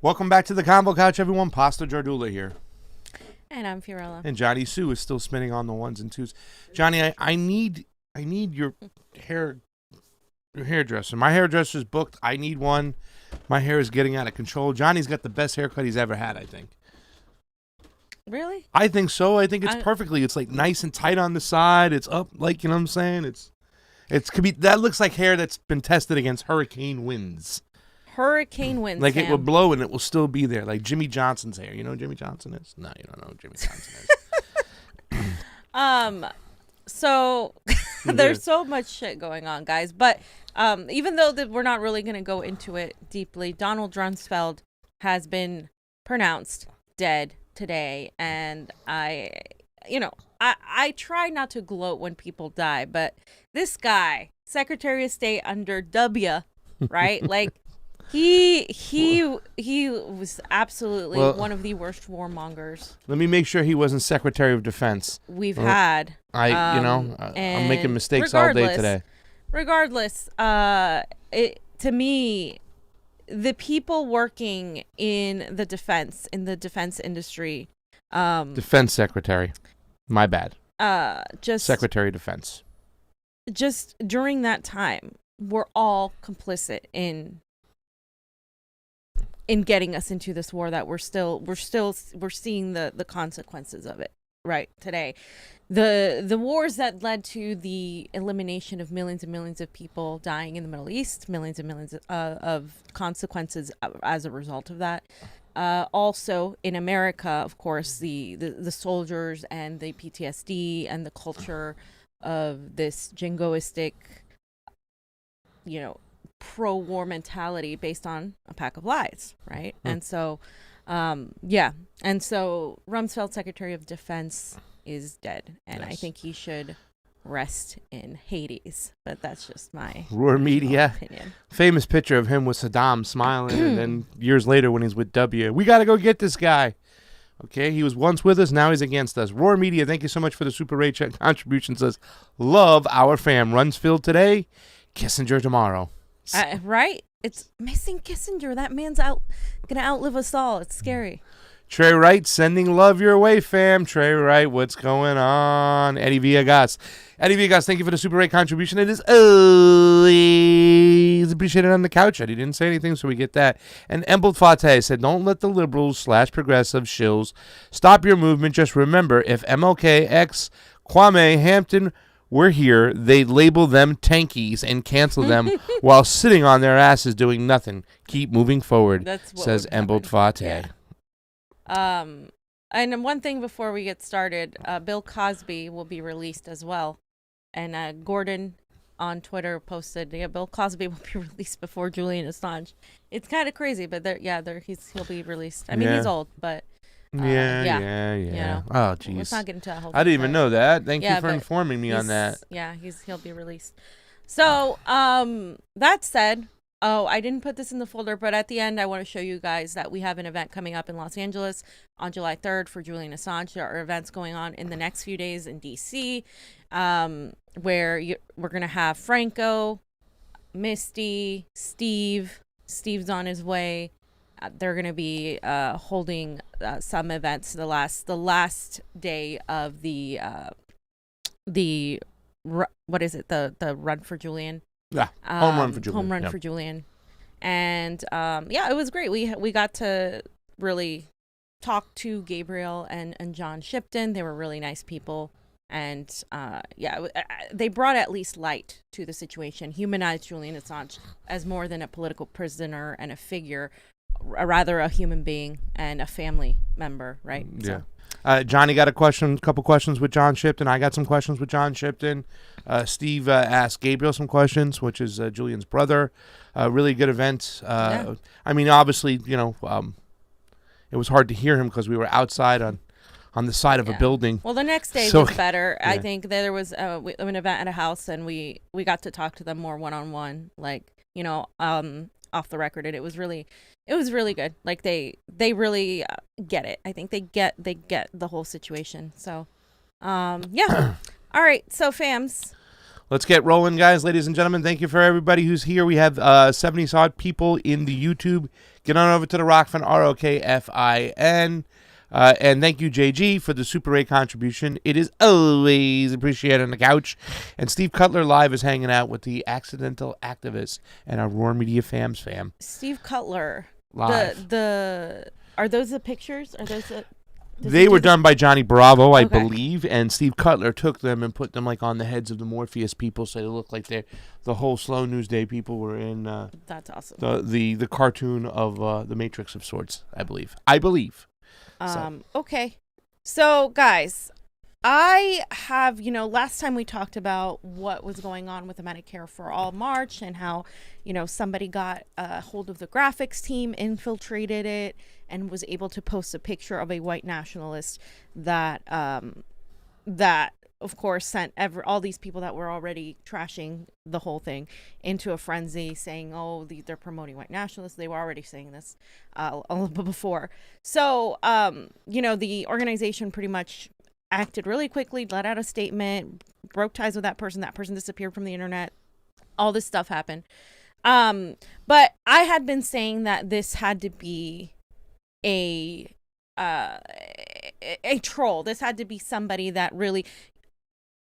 Welcome back to the Convo Couch, everyone. Pasta Jardula here. And I'm Fiorella. And Johnny Sue is still spinning on the ones and twos. Johnny, I need your hairdresser. My hairdresser's booked. I need one. My hair is getting out of control. Johnny's got the best haircut he's ever had, I think. Really? I think so. I think it's perfectly. It's like nice and tight on the side. It's up, like, you know what I'm saying? It could be, that looks like hair that's been tested against hurricane winds. Hurricane winds, like Sam. It will blow and it will still be there, like Jimmy Johnson's hair. You know who Jimmy Johnson is? No, you don't know who Jimmy Johnson is. So there's so much shit going on, guys. But even though we're not really going to go into it deeply, Donald Rumsfeld has been pronounced dead today, and I try not to gloat when people die, but this guy, Secretary of State under W, right? Like he was absolutely one of the worst warmongers. Let me make sure he wasn't Secretary of Defense. We've had. I'm making mistakes all day today. Regardless, to me, the people working in the defense industry, Defense Secretary, my bad. Just Secretary of Defense. Just during that time, we're all complicit in getting us into this war that we're seeing the consequences of it right today. The wars that led to the elimination of millions and millions of people dying in the Middle East, millions and millions of consequences as a result of that. Also in America, of course, the soldiers and the PTSD and the culture of this jingoistic, pro-war mentality based on a pack of lies, right? And so, and so Rumsfeld, Secretary of Defense, is dead, and yes. I think he should rest in Hades, but that's just my Roar Media opinion. Famous picture of him with Saddam smiling, and then years later when he's with W, we got to go get this guy. Okay, he was once with us, now he's against us. Roar Media, thank you so much for the super rate check contribution. Says, love our fam. Rumsfeld today, Kissinger tomorrow. Right? It's missing Kissinger. That man's gonna outlive us all. It's scary. Trey Wright sending love your way, fam. Trey Wright, what's going on? Eddie Villegas, thank you for the super rate contribution. It is always appreciated on the couch. Eddie didn't say anything, so we get that. And Embled Fate said, don't let the liberals / progressive shills stop your movement. Just remember, if MLK, X, Kwame, Hampton were here, they'd label them tankies and cancel them while sitting on their asses doing nothing. Keep moving forward, says Embled Fate. Yeah. And one thing before we get started, Bill Cosby will be released as well. And Gordon on Twitter posted, Bill Cosby will be released before Julian Assange. It's kind of crazy, but he'll be released. I mean, he's old, but yeah. Oh, geez. Let's not get into that whole I didn't even know that. Thank you for informing me on that. Yeah, he'll be released. So, that said, I didn't put this in the folder, but at the end, I want to show you guys that we have an event coming up in Los Angeles on July 3rd for Julian Assange. There are events going on in the next few days in D.C., where we're going to have Franco, Misty, Steve's on his way. They're going to be holding some events the last day of the what is it, the run for Julian. Yeah, home run for Julian. Home run for Julian. And it was great. We got to really talk to Gabriel and John Shipton. They were really nice people. And they brought at least light to the situation, humanized Julian Assange as more than a political prisoner and a figure, rather a human being and a family member, right? Yeah. So. Johnny got a couple questions with John Shipton. I got some questions with John Shipton. Steve asked Gabriel some questions, which is Julian's brother. Really good event. I mean, obviously, it was hard to hear him because we were outside on the side of a building. Well, the next day was better. Yeah. I think there was an event at a house, and we got to talk to them more one-on-one, off the record, and it was really good. Like they really get it. I think they get the whole situation. So, All right, so fams, Let's get rolling, guys, ladies and gentlemen. Thank you for everybody who's here. We have 70-odd people in the YouTube. Get on over to the Rokfin, Rokfin. And thank you, JG, for the Super 8 contribution. It is always appreciated on the couch. And Steve Cutler live is hanging out with the Accidental Activists and our Roar Media fam. Steve Cutler. Live. Are those the pictures? Are those the... They were done by Johnny Bravo, I believe, and Steve Cutler took them and put them like on the heads of the Morpheus people, so they look like the whole Slow News Day people were in. That's awesome. The cartoon of the Matrix of sorts, I believe. Okay, so guys, I have last time we talked about what was going on with the Medicare for All March and how somebody got a hold of the graphics team, infiltrated it, and was able to post a picture of a white nationalist that of course sent all these people that were already trashing the whole thing into a frenzy, saying, oh, they're promoting white nationalists. They were already saying this a little bit before. So the organization pretty much acted really quickly, let out a statement, broke ties with that person disappeared from the internet. All this stuff happened. But I had been saying that this had to be a troll. This had to be somebody that really,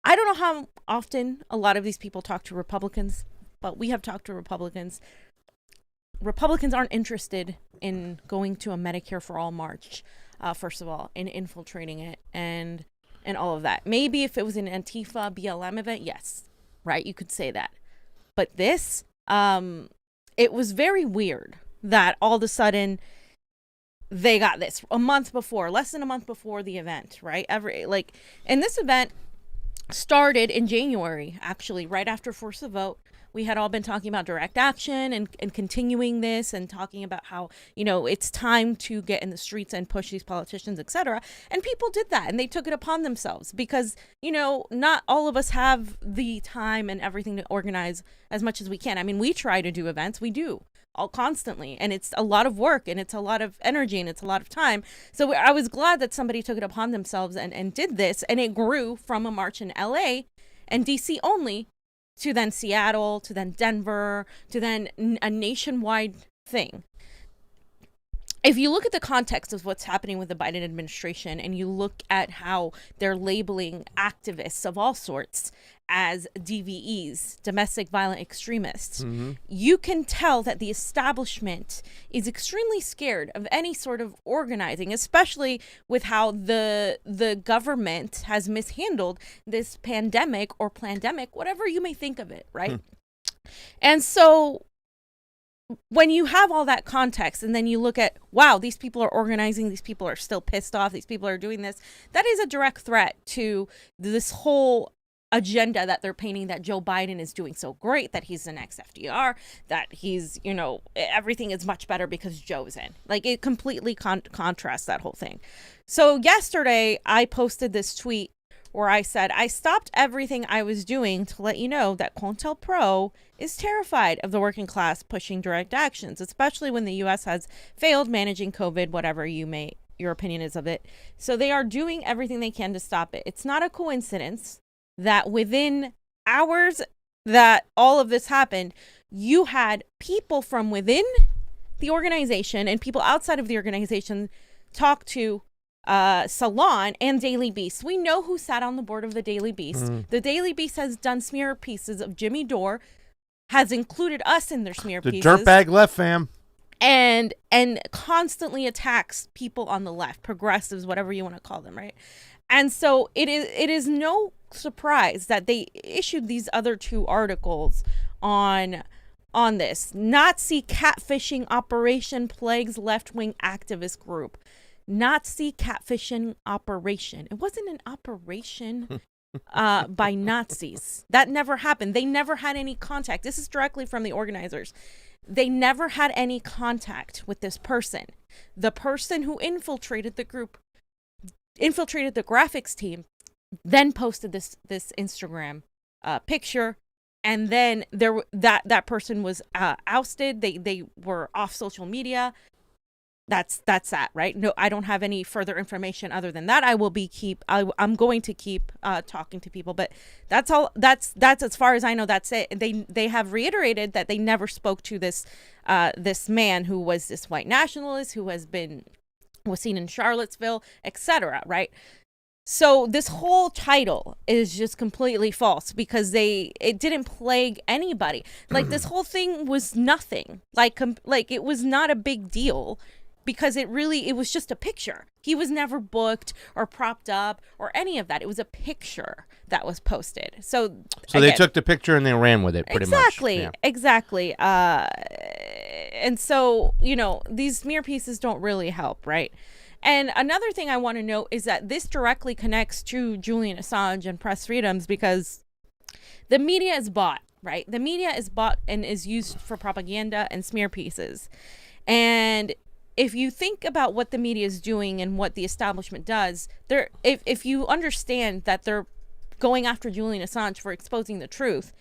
I don't know how often a lot of these people talk to Republicans, but we have talked to Republicans. Republicans aren't interested in going to a Medicare for All march, first of all, and infiltrating it and all of that. Maybe if it was an Antifa BLM event, yes, right, you could say that. But this, it was very weird that all of a sudden they got this less than a month before the event, right? And this event started in January, actually, right after Force the Vote. We had all been talking about direct action and continuing this and talking about how, it's time to get in the streets and push these politicians, etc. And people did that, and they took it upon themselves because, not all of us have the time and everything to organize as much as we can. I mean, we try to do events. We do. All constantly, and it's a lot of work, and it's a lot of energy, and it's a lot of time. So I was glad that somebody took it upon themselves and did this, and it grew from a march in LA and DC only to then Seattle, to then Denver, to then a nationwide thing. If you look at the context of what's happening with the Biden administration, and you look at how they're labeling activists of all sorts as DVEs, domestic violent extremists, you can tell that the establishment is extremely scared of any sort of organizing, especially with how the government has mishandled this pandemic or plandemic, whatever you may think of it, right? And so when you have all that context and then you look at, wow, these people are organizing, these people are still pissed off, these people are doing this, that is a direct threat to this whole agenda that they're painting, that Joe Biden is doing so great, that he's the next FDR, that he's, everything is much better because Joe's in. Like, it completely contrasts that whole thing. So yesterday I posted this tweet where I said, I stopped everything I was doing to let you know that COINTELPRO is terrified of the working class pushing direct actions, especially when the U.S. has failed managing COVID, whatever your opinion is of it. So they are doing everything they can to stop it. It's not a coincidence that within hours that all of this happened, you had people from within the organization and people outside of the organization talk to Salon and Daily Beast. We know who sat on the board of the Daily Beast. The Daily Beast has done smear pieces of Jimmy Dore, has included us in their smear pieces. The dirtbag left fam. And constantly attacks people on the left, progressives, whatever you want to call them, right? And so it is no surprise that they issued these other two articles on this. Nazi catfishing operation plagues left-wing activist group. Nazi catfishing operation. It wasn't an operation by Nazis. That never happened. They never had any contact. This is directly from the organizers. They never had any contact with this person. The person who infiltrated the group, infiltrated the graphics team, then posted this Instagram picture, and then that person was ousted. They were off social media. that's that, right? No, I don't have any further information other than that. I'm going to keep talking to people, but that's all. That's as far as I know. That's it. They have reiterated that they never spoke to this man who was this white nationalist who was seen in Charlottesville, etc. Right? So this whole title is just completely false because it didn't plague anybody. Like this whole thing was nothing. Like it was not a big deal because it was just a picture. He was never booked or propped up or any of that. It was a picture that was posted. So again, they took the picture and they ran with it pretty much. Exactly. And so, these smear pieces don't really help, right? And another thing I want to note is that this directly connects to Julian Assange and press freedoms because the media is bought, right? The media is bought and is used for propaganda and smear pieces. And if you think about what the media is doing and what the establishment does, if you understand that they're going after Julian Assange for exposing the truth,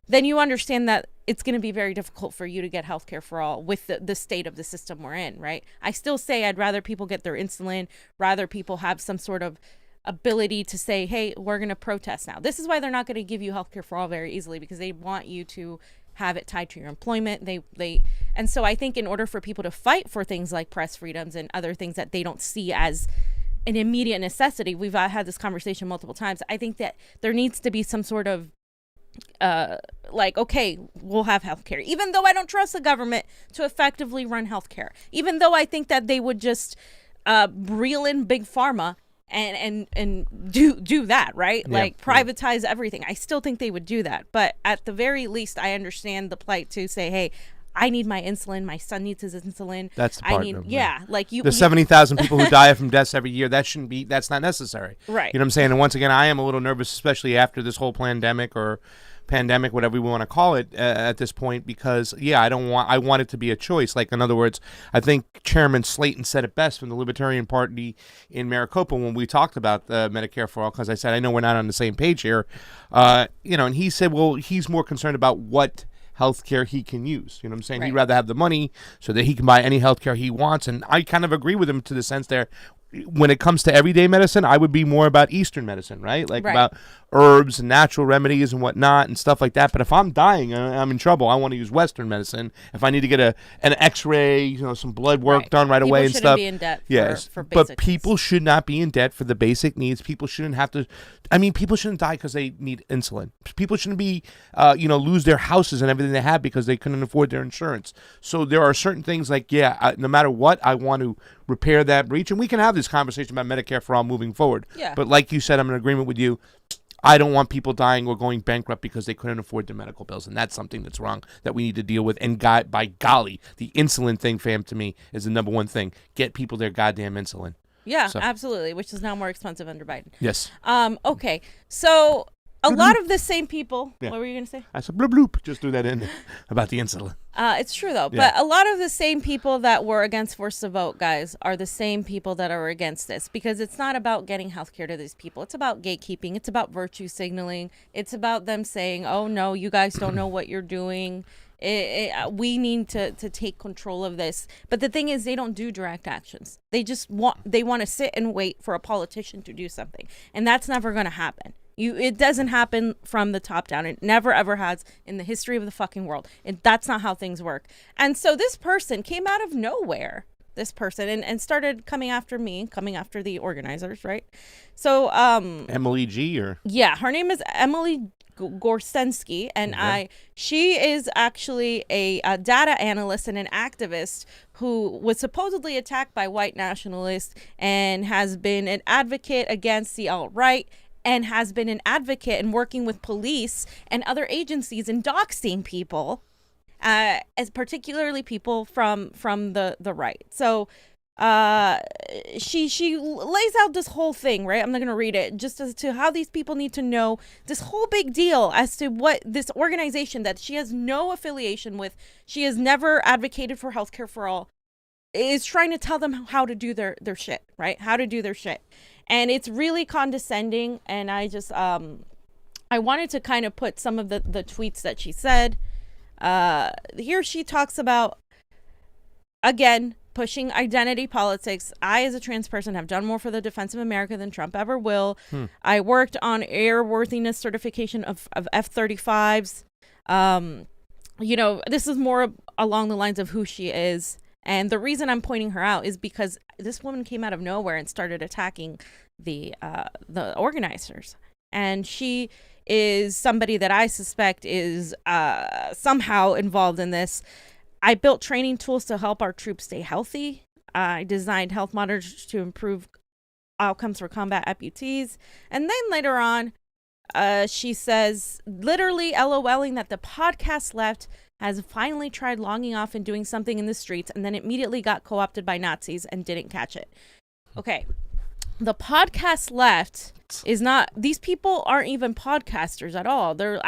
then you understand that it's going to be very difficult for you to get healthcare for all with the state of the system we're in, right? I still say I'd rather people get their insulin, rather people have some sort of ability to say, hey, we're going to protest now. This is why they're not going to give you healthcare for all very easily, because they want you to have it tied to your employment. And so I think in order for people to fight for things like press freedoms and other things that they don't see as an immediate necessity, we've had this conversation multiple times. I think that there needs to be some sort of okay, we'll have healthcare, even though I don't trust the government to effectively run healthcare, even though I think that they would just reel in big pharma and do that, right? Yeah, privatize everything. I still think they would do that, but at the very least, I understand the plight to say, hey, I need my insulin. My son needs his insulin. That's the part. The 70,000 people who die from deaths every year. That's not necessary. Right. You know what I'm saying? And once again, I am a little nervous, especially after this whole pandemic, whatever we want to call it at this point, because I want it to be a choice. Like, in other words, I think Chairman Slayton said it best from the Libertarian Party in Maricopa when we talked about Medicare for All, because I said, I know we're not on the same page here. And he said, well, he's more concerned about what healthcare he can use. You know what I'm saying? Right. He'd rather have the money so that he can buy any healthcare he wants. And I kind of agree with him to the sense there. When it comes to everyday medicine, I would be more about Eastern medicine, right? About herbs and natural remedies and whatnot and stuff like that. But if I'm dying, I'm in trouble, I want to use Western medicine. If I need to get an X-ray, some blood work done right away and stuff. People shouldn't be in debt for basic but people should not be in debt for the basic needs. People shouldn't have to. People shouldn't die because they need insulin. People shouldn't be, lose their houses and everything they have because they couldn't afford their insurance. So there are certain things like, no matter what, I want to repair that breach. And we can have this conversation about Medicare for all moving forward. Yeah. But like you said, I'm in agreement with you. I don't want people dying or going bankrupt because they couldn't afford their medical bills. And that's something that's wrong that we need to deal with. And by golly, the insulin thing, fam, to me is the number one thing. Get people their goddamn insulin. Yeah, absolutely, which is now more expensive under Biden. Yes. Okay, so a lot of the same people. Yeah. What were you going to say? I said bloop bloop. Just do that in about the insulin. It's true, though. Yeah. But a lot of the same people that were against force to vote, guys, are the same people that are against this. Because it's not about getting health care to these people. It's about gatekeeping. It's about virtue signaling. It's about them saying, oh, no, you guys don't know what you're doing. We need to take control of this. But the thing is, they don't do direct actions. They want to sit and wait for a politician to do something. And that's never going to happen. It doesn't happen from the top down. It never, ever has in the history of the fucking world. That's not how things work. And so this person came out of nowhere, and started coming after the organizers, right? So Emily G. or? Yeah, her name is Emily Gorsensky, and okay. She is actually a data analyst and an activist who was supposedly attacked by white nationalists and has been an advocate against the alt-right and has been an advocate and working with police and other agencies in doxing people, as particularly people from the right. So she lays out this whole thing, right? I'm not going to read it, just as to how these people need to know this whole big deal as to what this organization that she has no affiliation with, she has never advocated for healthcare for all, is trying to tell them how to do their shit, right? How to do their shit. And it's really condescending. And I just, I wanted to kind of put some of the tweets that she said. Here she talks about, again, pushing identity politics. I, as a trans person, have done more for the defense of America than Trump ever will. I worked on airworthiness certification of F-35s. You know, this is more along the lines of who she is. And the reason I'm pointing her out is because this woman came out of nowhere and started attacking the organizers. And she is somebody that I suspect is somehow involved in this. I built training tools to help our troops stay healthy. I designed health monitors to improve outcomes for combat amputees. And then later on, she says, literally LOLing, that the podcast left has finally tried logging off and doing something in the streets, and then immediately got co-opted by Nazis and didn't catch it. Okay. The podcast left is not, these people aren't even podcasters at all. They're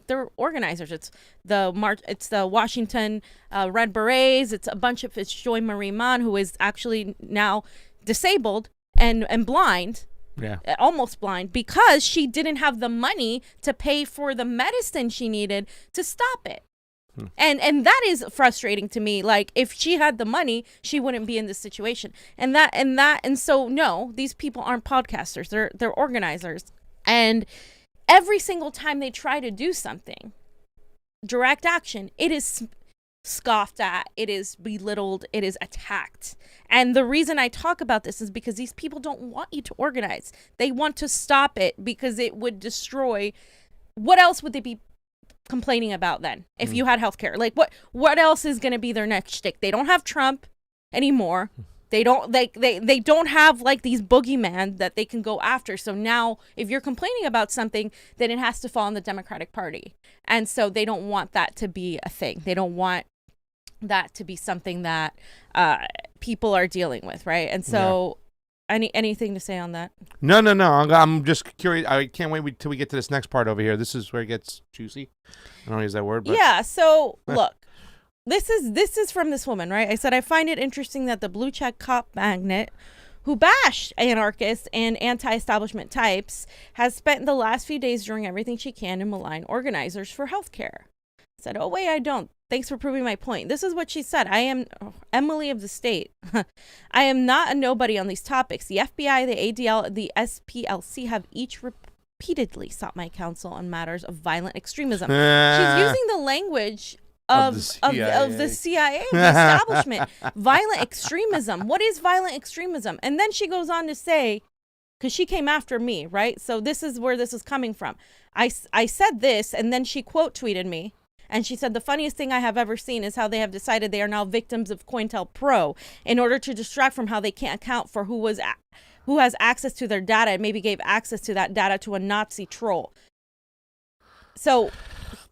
they're organizers. It's the Washington Red Berets. It's a bunch of, it's Joy Marie Mann, who is actually now disabled and blind. Yeah. Almost blind, because she didn't have the money to pay for the medicine she needed to stop it. And that is frustrating to me. Like, if she had the money, she wouldn't be in this situation. And so no, these people aren't podcasters. They're organizers. And every single time they try to do something, direct action, it is scoffed at, it is belittled, it is attacked. And the reason I talk about this is because these people don't want you to organize. They want to stop it because it would destroy. What else would they be complaining about then if you had healthcare? Like, what else is going to be their next shtick? They don't have Trump anymore. They don't they don't have like these boogeyman that they can go after. So now if you're complaining about something, then it has to fall on the Democratic Party. And so they don't want that to be a thing. They don't want that to be something that people are dealing with, right? And so anything to say on that? No. I'm just curious. I can't wait till we get to this next part over here. This is where it gets juicy. I don't use that word, but yeah. So look, this is from this woman, right? I said, I find it interesting that the blue check cop magnet who bashed anarchists and anti-establishment types has spent the last few days doing everything she can to malign organizers for healthcare. I said, oh wait, I don't. Thanks for proving my point. This is what she said. I am Emily of the state. I am not a nobody on these topics. The FBI, the ADL, the SPLC have each repeatedly sought my counsel on matters of violent extremism. She's using the language of the CIA, the establishment. Violent extremism. What is violent extremism? And then she goes on to say, because she came after me, right? So this is where this is coming from. I said this, and then she quote tweeted me. And she said, the funniest thing I have ever seen is how they have decided they are now victims of COINTELPRO in order to distract from how they can't account for who has access to their data and maybe gave access to that data to a Nazi troll. So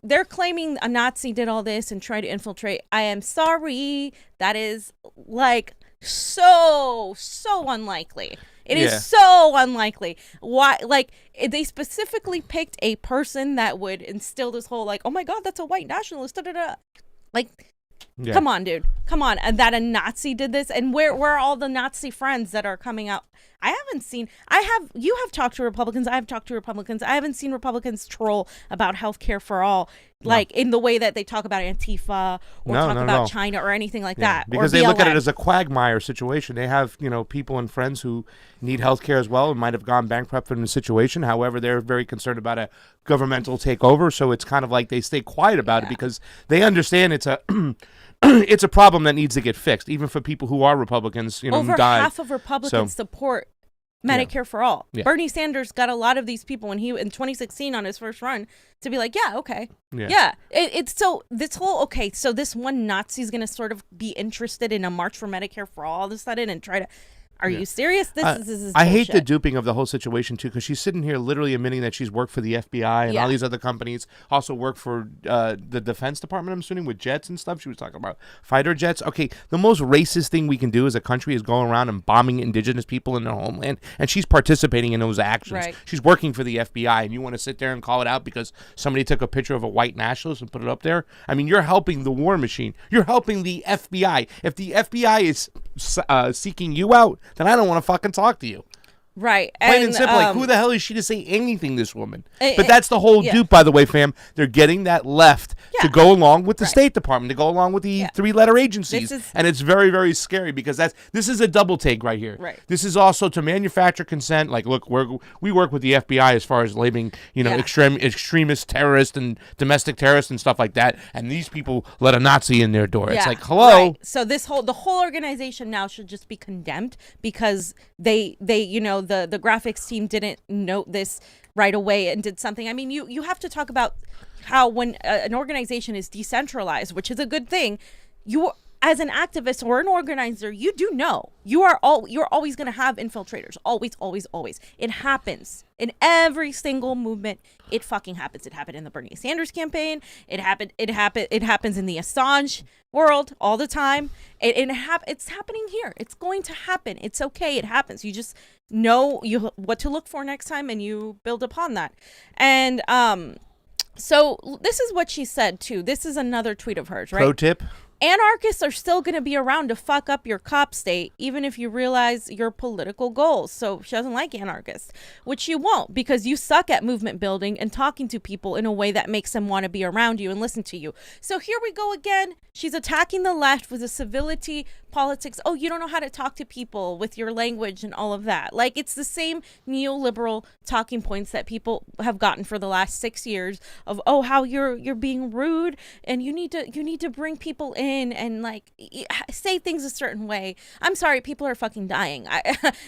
they're claiming a Nazi did all this and tried to infiltrate. I am sorry. That is like so unlikely. It is so unlikely. Why? Like, they specifically picked a person that would instill this whole, like, oh my God, that's a white nationalist. Da, da, da. Like, come on, dude. Come on. And that a Nazi did this. And where are all the Nazi friends that are coming out? You have talked to Republicans. I have talked to Republicans. I haven't seen Republicans troll about healthcare for all, like in the way that they talk about Antifa or talk about China or anything like that. Because they look at it as a quagmire situation. They have, people and friends who need healthcare as well and might have gone bankrupt in the situation. However, they're very concerned about a governmental takeover. So it's kind of like they stay quiet about it because they understand it's a it's a problem that needs to get fixed, even for people who are Republicans. Over who died. Half of Republicans support Medicare for all. Yeah. Bernie Sanders got a lot of these people when he in 2016 on his first run to be like, it's so this whole so this one Nazi is going to sort of be interested in a march for Medicare for all of a sudden and try to. Are you serious? This is I hate the duping of the whole situation, too, because she's sitting here literally admitting that she's worked for the FBI and all these other companies, also worked for the Defense Department, I'm assuming, with jets and stuff. She was talking about fighter jets. Okay, the most racist thing we can do as a country is going around and bombing indigenous people in their homeland, and she's participating in those actions. Right. She's working for the FBI, and you want to sit there and call it out because somebody took a picture of a white nationalist and put it up there? I mean, you're helping the war machine. You're helping the FBI. If the FBI is seeking you out, then I don't want to fucking talk to you. Right. Plain and simple. Like, who the hell is she to say anything, this woman? But that's the whole yeah. dupe, by the way, fam. They're getting that left to go along with the State Department, to go along with the three-letter agencies. And it's very, very scary because this is a double take right here. Right. This is also to manufacture consent. Like, look, we work with the FBI as far as labeling, extremist terrorists and domestic terrorists and stuff like that. And these people let a Nazi in their door. It's like, hello. Right. So the whole organization now should just be condemned because they the graphics team didn't note this right away and did something. I mean, you have to talk about how when an organization is decentralized, which is a good thing, you as an activist or an organizer, you do know you're always going to have infiltrators. Always. It happens in every single movement. It fucking happens. It happened in the Bernie Sanders campaign. It happens in the Assange world all the time. It's happening here. It's going to happen. It's okay. It happens. You just know what to look for next time, and you build upon that. And so this is what she said too. This is another tweet of hers, right? Pro tip. Anarchists are still going to be around to fuck up your cop state, even if you realize your political goals. So she doesn't like anarchists, which you won't, because you suck at movement building and talking to people in a way that makes them want to be around you and listen to you. So here we go again. She's attacking the left with the civility politics. Oh, you don't know how to talk to people with your language and all of that. Like, it's the same neoliberal talking points that people have gotten for the last 6 years of, oh, how you're being rude and you need to bring people in and like say things a certain way. I'm sorry, people are fucking dying.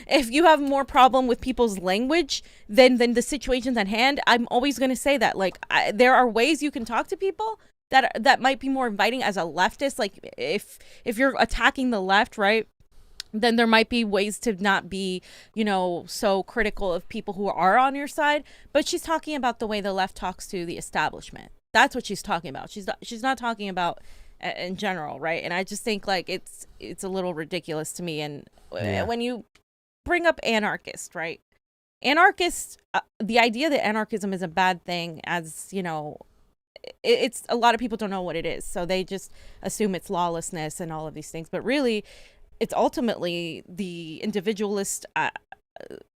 If you have more problem with people's language than the situations at hand, I'm always going to say that. Like, there are ways you can talk to people that might be more inviting as a leftist. Like, if you're attacking the left, right, then there might be ways to not be, so critical of people who are on your side. But she's talking about the way the left talks to the establishment. That's what she's talking about. She's not talking about in general, right? And I just think like it's a little ridiculous to me. And when you bring up anarchist, right? Anarchist, the idea that anarchism is a bad thing, as it's a lot of people don't know what it is, so they just assume it's lawlessness and all of these things, but really it's ultimately the individualist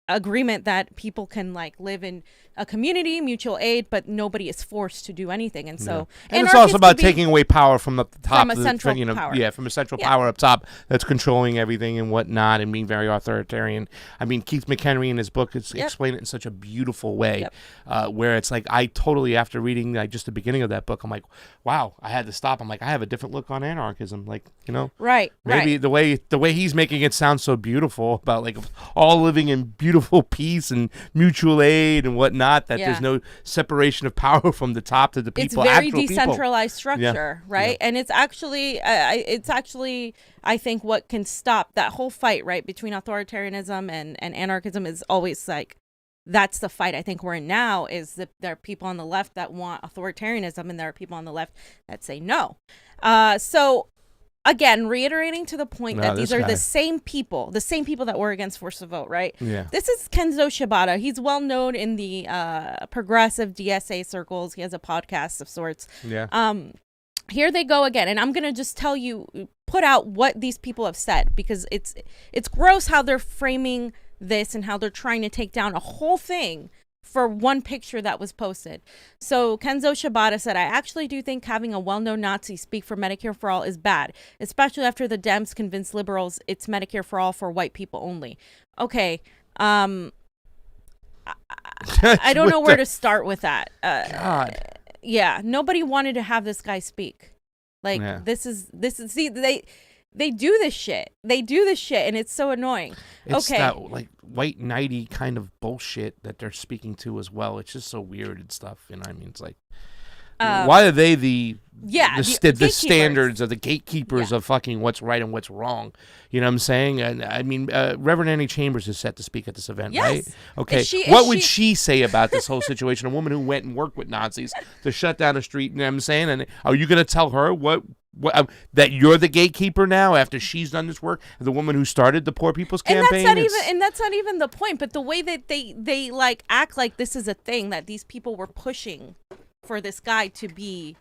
agreement that people can like live in a community, mutual aid, but nobody is forced to do anything. And so and it's also about taking away power from the top, from a central power. From a central power up top that's controlling everything and whatnot and being very authoritarian. I mean, Keith McHenry in his book explained it in such a beautiful way, where it's like, I totally, after reading like just the beginning of that book, I'm like, wow, I had to stop. I'm like, I have a different look on anarchism. Like, maybe the way he's making it sound so beautiful about like all living in beautiful peace and mutual aid and whatnot, that there's no separation of power from the top to the people. It's very decentralized structure, right? And it's actually I think what can stop that whole fight, right, between authoritarianism and anarchism is always like, that's the fight I think we're in now, is that there are people on the left that want authoritarianism and there are people on the left that say no. So again, reiterating to the point that these are the same people that were against forced vote, right? Yeah. This is Kenzo Shibata. He's well known in the progressive DSA circles. He has a podcast of sorts. Yeah. Here they go again, and I'm gonna just tell you, put out what these people have said, because it's gross how they're framing this and how they're trying to take down a whole thing for one picture that was posted. So Kenzo Shibata said, I actually do think having a well-known Nazi speak for Medicare for All is bad, especially after the Dems convinced liberals it's Medicare for All for white people only. Okay. I don't know where to start with that. God. Yeah. Nobody wanted to have this guy speak. Like, this is, see, they do this shit. And it's so annoying. It's that like white knighty kind of bullshit that they're speaking to as well. It's just so weird and stuff. I mean, it's like, why are they the standards of the gatekeepers of fucking what's right and what's wrong? You know what I'm saying? And I mean, Reverend Annie Chambers is set to speak at this event, right? Okay. What would she say about this whole situation? A woman who went and worked with Nazis to shut down a street, you know what I'm saying? And are you going to tell her what that you're the gatekeeper now after she's done this work? The woman who started the Poor People's Campaign? And that's not even the point, but the way that they like act like this is a thing, that these people were pushing for this guy to be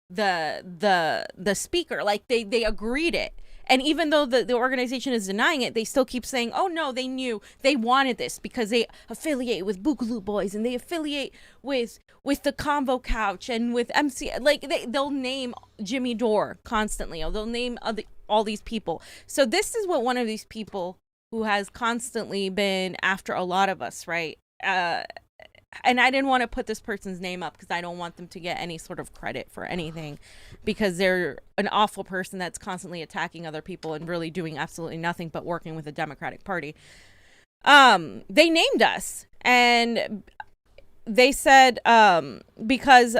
the speaker, like they agreed it. And even though the organization is denying it, they still keep saying, oh, no, they knew. They wanted this because they affiliate with Boogaloo Boys and they affiliate with the Convo Couch and with MC. Like, they'll name Jimmy Dore constantly. Or they'll name all these people. So this is what one of these people who has constantly been after a lot of us, right? And I didn't want to put this person's name up because I don't want them to get any sort of credit for anything, because they're an awful person that's constantly attacking other people and really doing absolutely nothing but working with the Democratic Party. They named us, and they said because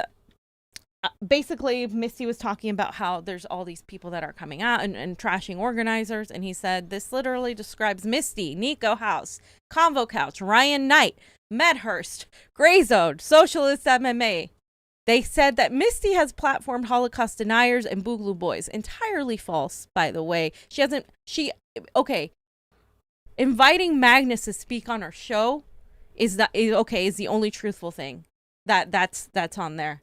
basically Misty was talking about how there's all these people that are coming out and trashing organizers, and he said this literally describes Misty, Niko House, Convo Couch, Ryan Knight, Medhurst, Grey Zone, Socialist MMA. They said that Misty has platformed Holocaust deniers and Boogaloo Boys. Entirely false, by the way. Inviting Magnus to speak on our show is the only truthful thing that's on there.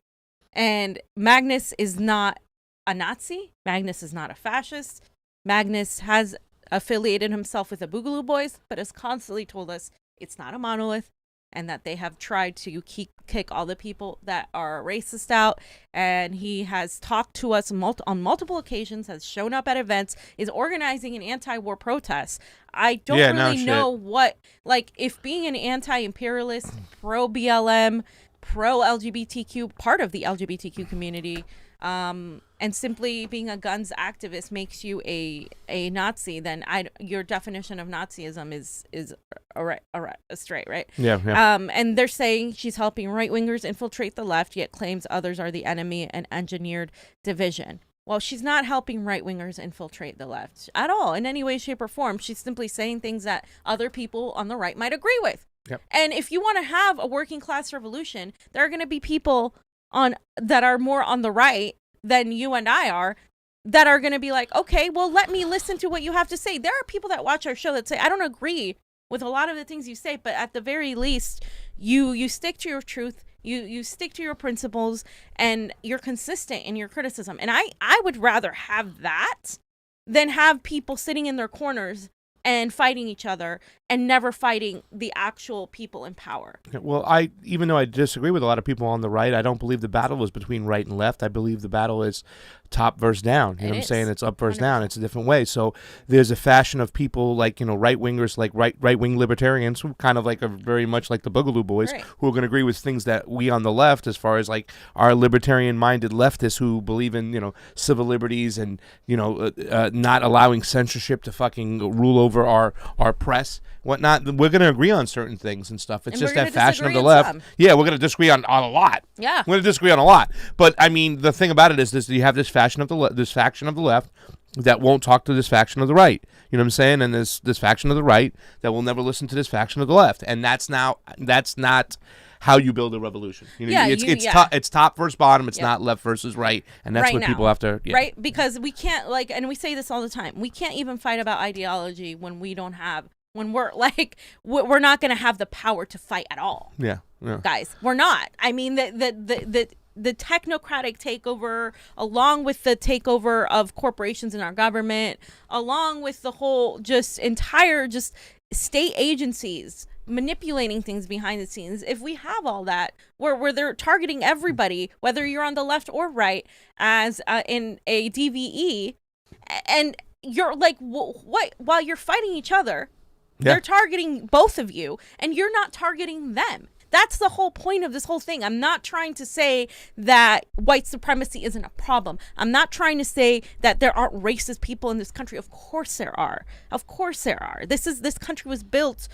And Magnus is not a Nazi. Magnus is not a fascist. Magnus has affiliated himself with the Boogaloo Boys, but has constantly told us it's not a monolith, and that they have tried to kick all the people that are racist out. And he has talked to us on multiple occasions, has shown up at events, is organizing an anti-war protest. I don't really know what, like, if being an anti-imperialist, pro-BLM, pro-LGBTQ, part of the LGBTQ community, and simply being a guns activist makes you a Nazi, then your definition of Nazism is straight, right? Yeah. And they're saying she's helping right-wingers infiltrate the left, yet claims others are the enemy and engineered division. Well, she's not helping right-wingers infiltrate the left at all in any way, shape, or form. She's simply saying things that other people on the right might agree with. Yep. And if you want to have a working class revolution, there are going to be people that are more on the right than you and I are, that are going to be like, okay, well, let me listen to what you have to say. There are people that watch our show that say, I don't agree with a lot of the things you say, but at the very least, you stick to your truth, you stick to your principles, and you're consistent in your criticism. And I would rather have that than have people sitting in their corners and fighting each other and never fighting the actual people in power. Well, even though I disagree with a lot of people on the right, I don't believe the battle is between right and left. I believe the battle is top versus down. You know what I'm saying? It's up versus 100%. Down. It's a different way. So there's a fashion of people like, right-wingers, like right-wing libertarians who kind of like are very much like the Boogaloo Boys, right, who are going to agree with things that we on the left, as far as like our libertarian-minded leftists who believe in, civil liberties and, not allowing censorship to fucking rule over our press, whatnot. We're going to agree on certain things and stuff. It's just that fashion of the left. Some. Yeah, we're going to disagree on a lot. Yeah. We're going to disagree on a lot. But, I mean, the thing about it is this: you have this faction of the left that won't talk to this faction of the right. You know what I'm saying? And this faction of the right that will never listen to this faction of the left. And that's not how you build a revolution. It's top versus bottom. It's not left versus right. And that's what people have to... Yeah. Right? Because we can't, and we say this all the time, we can't even fight about ideology when we don't have... When we're not going to have the power to fight at all. Yeah. Guys, we're not. I mean, the technocratic takeover, along with the takeover of corporations in our government, along with the whole entire state agencies manipulating things behind the scenes. If we have all that, where they're targeting everybody, whether you're on the left or right, as in a DVE, and you're like, what? While you're fighting each other. Yeah. They're targeting both of you, and you're not targeting them. That's the whole point of this whole thing. I'm not trying to say that white supremacy isn't a problem. I'm not trying to say that there aren't racist people in this country. Of course there are. Of course there are. This country was built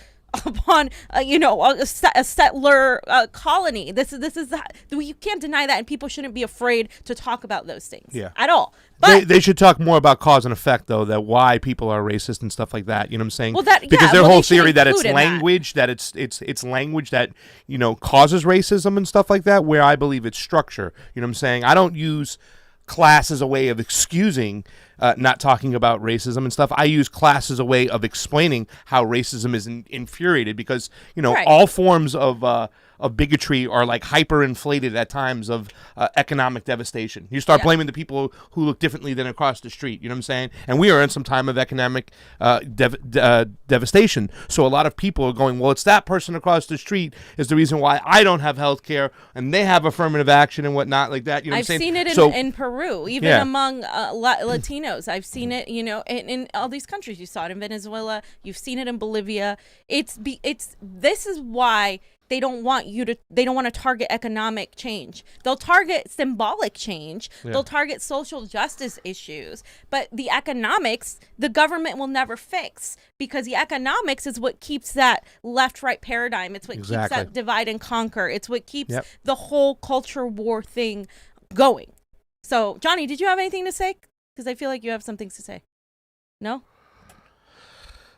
upon a settler colony. You can't deny that, and people shouldn't be afraid to talk about those things at all. But they should talk more about cause and effect, though, that why people are racist and stuff like that. You know what I'm saying? Well, because their whole theory that it's language, that it's language that causes racism and stuff like that. Where I believe it's structure. You know what I'm saying? I don't use class as a way of excusing not talking about racism and stuff. I use class as a way of explaining how racism is infuriated, because all forms of of bigotry are like hyperinflated at times of economic devastation. You start blaming the people who look differently than across the street. You know what I'm saying? And we are in some time of economic devastation. So a lot of people are going, well, it's that person across the street is the reason why I don't have health care and they have affirmative action and whatnot like that. You know what I'm saying? I've seen it in Peru, even among Latinos. I've seen it, you know, in all these countries. You saw it in Venezuela. You've seen it in Bolivia. This is why they don't want to target economic change. They'll target symbolic change. Yeah. They'll target social justice issues. But the economics, the government will never fix, because the economics is what keeps that left-right paradigm. It's what keeps that divide and conquer. It's what keeps the whole culture war thing going. So, Johnny, did you have anything to say? Because I feel like you have some things to say. No?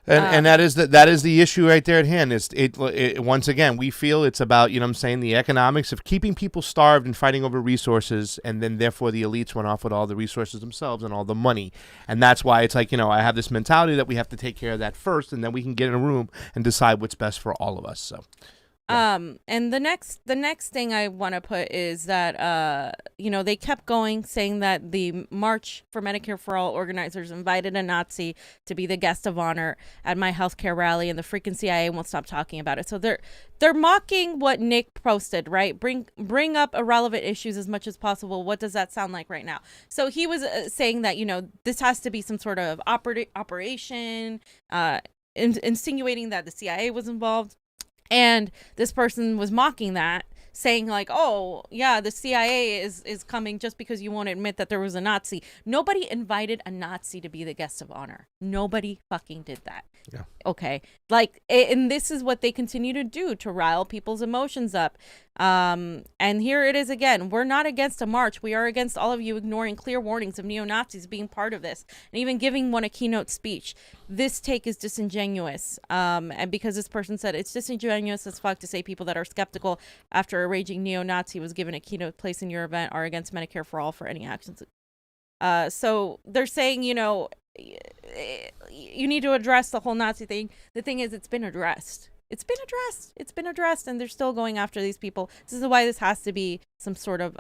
And that is the issue right there at hand. It once again, we feel it's about, you know what I'm saying, the economics of keeping people starved and fighting over resources, and then therefore the elites went off with all the resources themselves and all the money. And that's why it's like, you know, I have this mentality that we have to take care of that first, and then we can get in a room and decide what's best for all of us. So and the next thing I want to put is that you know, they kept going saying that the March for Medicare for All organizers invited a Nazi to be the guest of honor at my healthcare rally, and the freaking CIA won't stop talking about it. So they're mocking what Nick posted, right? Bring up irrelevant issues as much as possible. What does that sound like right now? So he was saying that, you know, this has to be some sort of operation, insinuating that the CIA was involved. And this person was mocking that, saying like, oh, yeah, the CIA is coming just because you won't admit that there was a Nazi. Nobody invited a Nazi to be the guest of honor. Nobody fucking did that. Yeah. Okay. Like, and this is what they continue to do to rile people's emotions up. And here it is again. We're not against a march. We are against all of you ignoring clear warnings of neo-Nazis being part of this, and even giving one a keynote speech. This take is disingenuous. And because this person said it's disingenuous as fuck to say people that are skeptical after a raging neo-Nazi was given a keynote place in your event are against Medicare for All for any actions. So they're saying, you know, you need to address the whole Nazi thing. The thing is, it's been addressed. It's been addressed, and they're still going after these people. This is why this has to be some sort of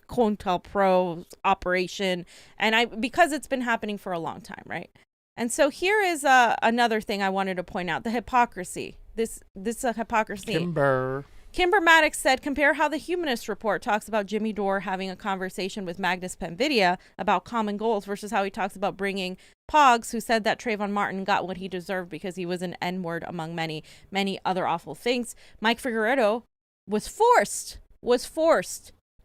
COINTELPRO operation, and because it's been happening for a long time, right? And so here is another thing I wanted to point out: the hypocrisy. This hypocrisy. Kimber Maddox said, compare how the Humanist Report talks about Jimmy Dore having a conversation with Magnus Penvidia about common goals versus how he talks about bringing Pogs, who said that Trayvon Martin got what he deserved because he was an N-word among many, many other awful things. Mike Figueredo was forced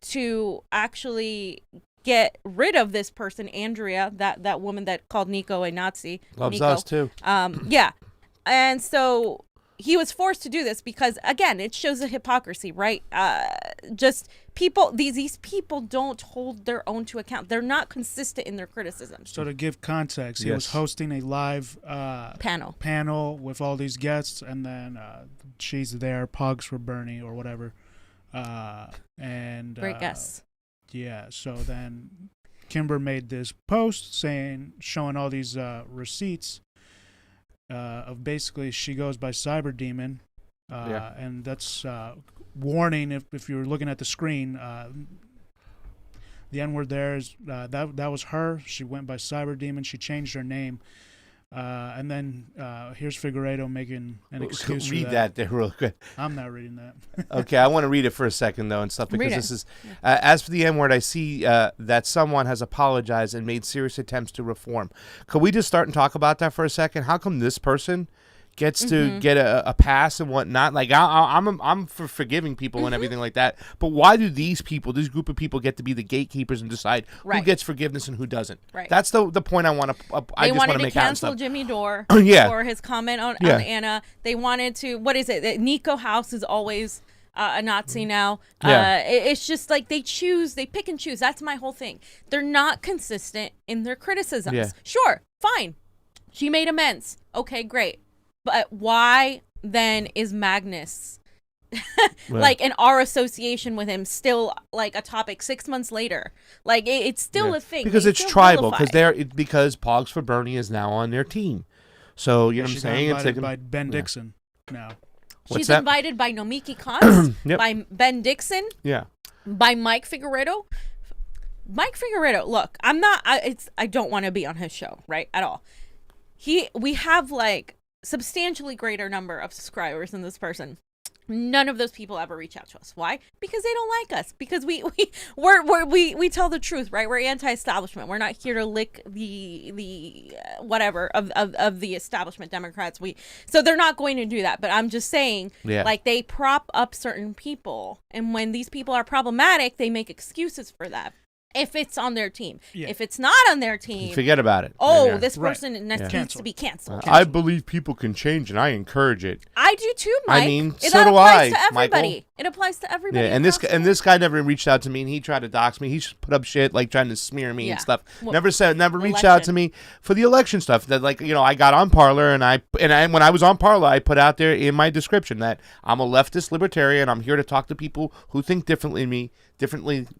to actually get rid of this person, Andrea, that woman that called Niko a Nazi. Loves Niko. Us too. Yeah. And so he was forced to do this because, again, it shows a hypocrisy, right? Just people, these people don't hold their own to account. They're not consistent in their criticisms. So to give context, he was hosting a live panel with all these guests, and then she's there, Pogs for Bernie or whatever. And great guess. Yeah, so then Kimber made this post showing all these receipts of basically she goes by Cyber Demon, and that's warning if you're looking at the screen. The N-word there is that was her. She went by Cyber Demon. She changed her name. And then here's Figueredo making an excuse for that. Read that there real quick. I'm not reading that. Okay, I want to read it for a second, though, and stuff, because this is... as for the N-word, I see that someone has apologized and made serious attempts to reform. Could we just start and talk about that for a second? How come this person gets to get a pass and whatnot? Like, I'm for forgiving people and everything like that, but why do this group of people get to be the gatekeepers and decide who gets forgiveness and who doesn't? Right. That's the point I want to I just want to make out. They wanted to cancel Jimmy Dore for his comment on Anna. They wanted to, what is it? Niko House is always a Nazi now. It's just like they pick and choose. That's my whole thing. They're not consistent in their criticisms. Yeah. Sure, fine. She made amends. Okay, great. But why then is Magnus like, in our association with him still like a topic 6 months later? Like it's still a thing because it's tribal, because Pogs for Bernie is now on their team. So you know what I'm saying? It's like by Ben Dixon now. What's She's that? invited by Nomiki Konst, Yep. by Ben Dixon, Yeah. by Mike Figueredo. Mike Figueredo, look, I don't want to be on his show, right? At all. We have like substantially greater number of subscribers than this person. None of those people ever reach out to us. Why? Because they don't like us. Because we tell the truth, right? We're anti-establishment. We're not here to lick the whatever of the establishment Democrats. So they're not going to do that. But I'm just saying, like, they prop up certain people, and when these people are problematic, they make excuses for that. If it's on their team. Yeah. If it's not on their team, forget about it. This person needs to be canceled. I believe people can change, and I encourage it. I do too, Mike. I mean, so do I, to everybody. Michael. It applies to everybody. Yeah, and this guy never reached out to me, and he tried to dox me. He put up shit like trying to smear me and stuff. Never reached out to me for the election stuff. That, like, you know, I got on Parler, and when I was on Parler, I put out there in my description that I'm a leftist libertarian. I'm here to talk to people who think differently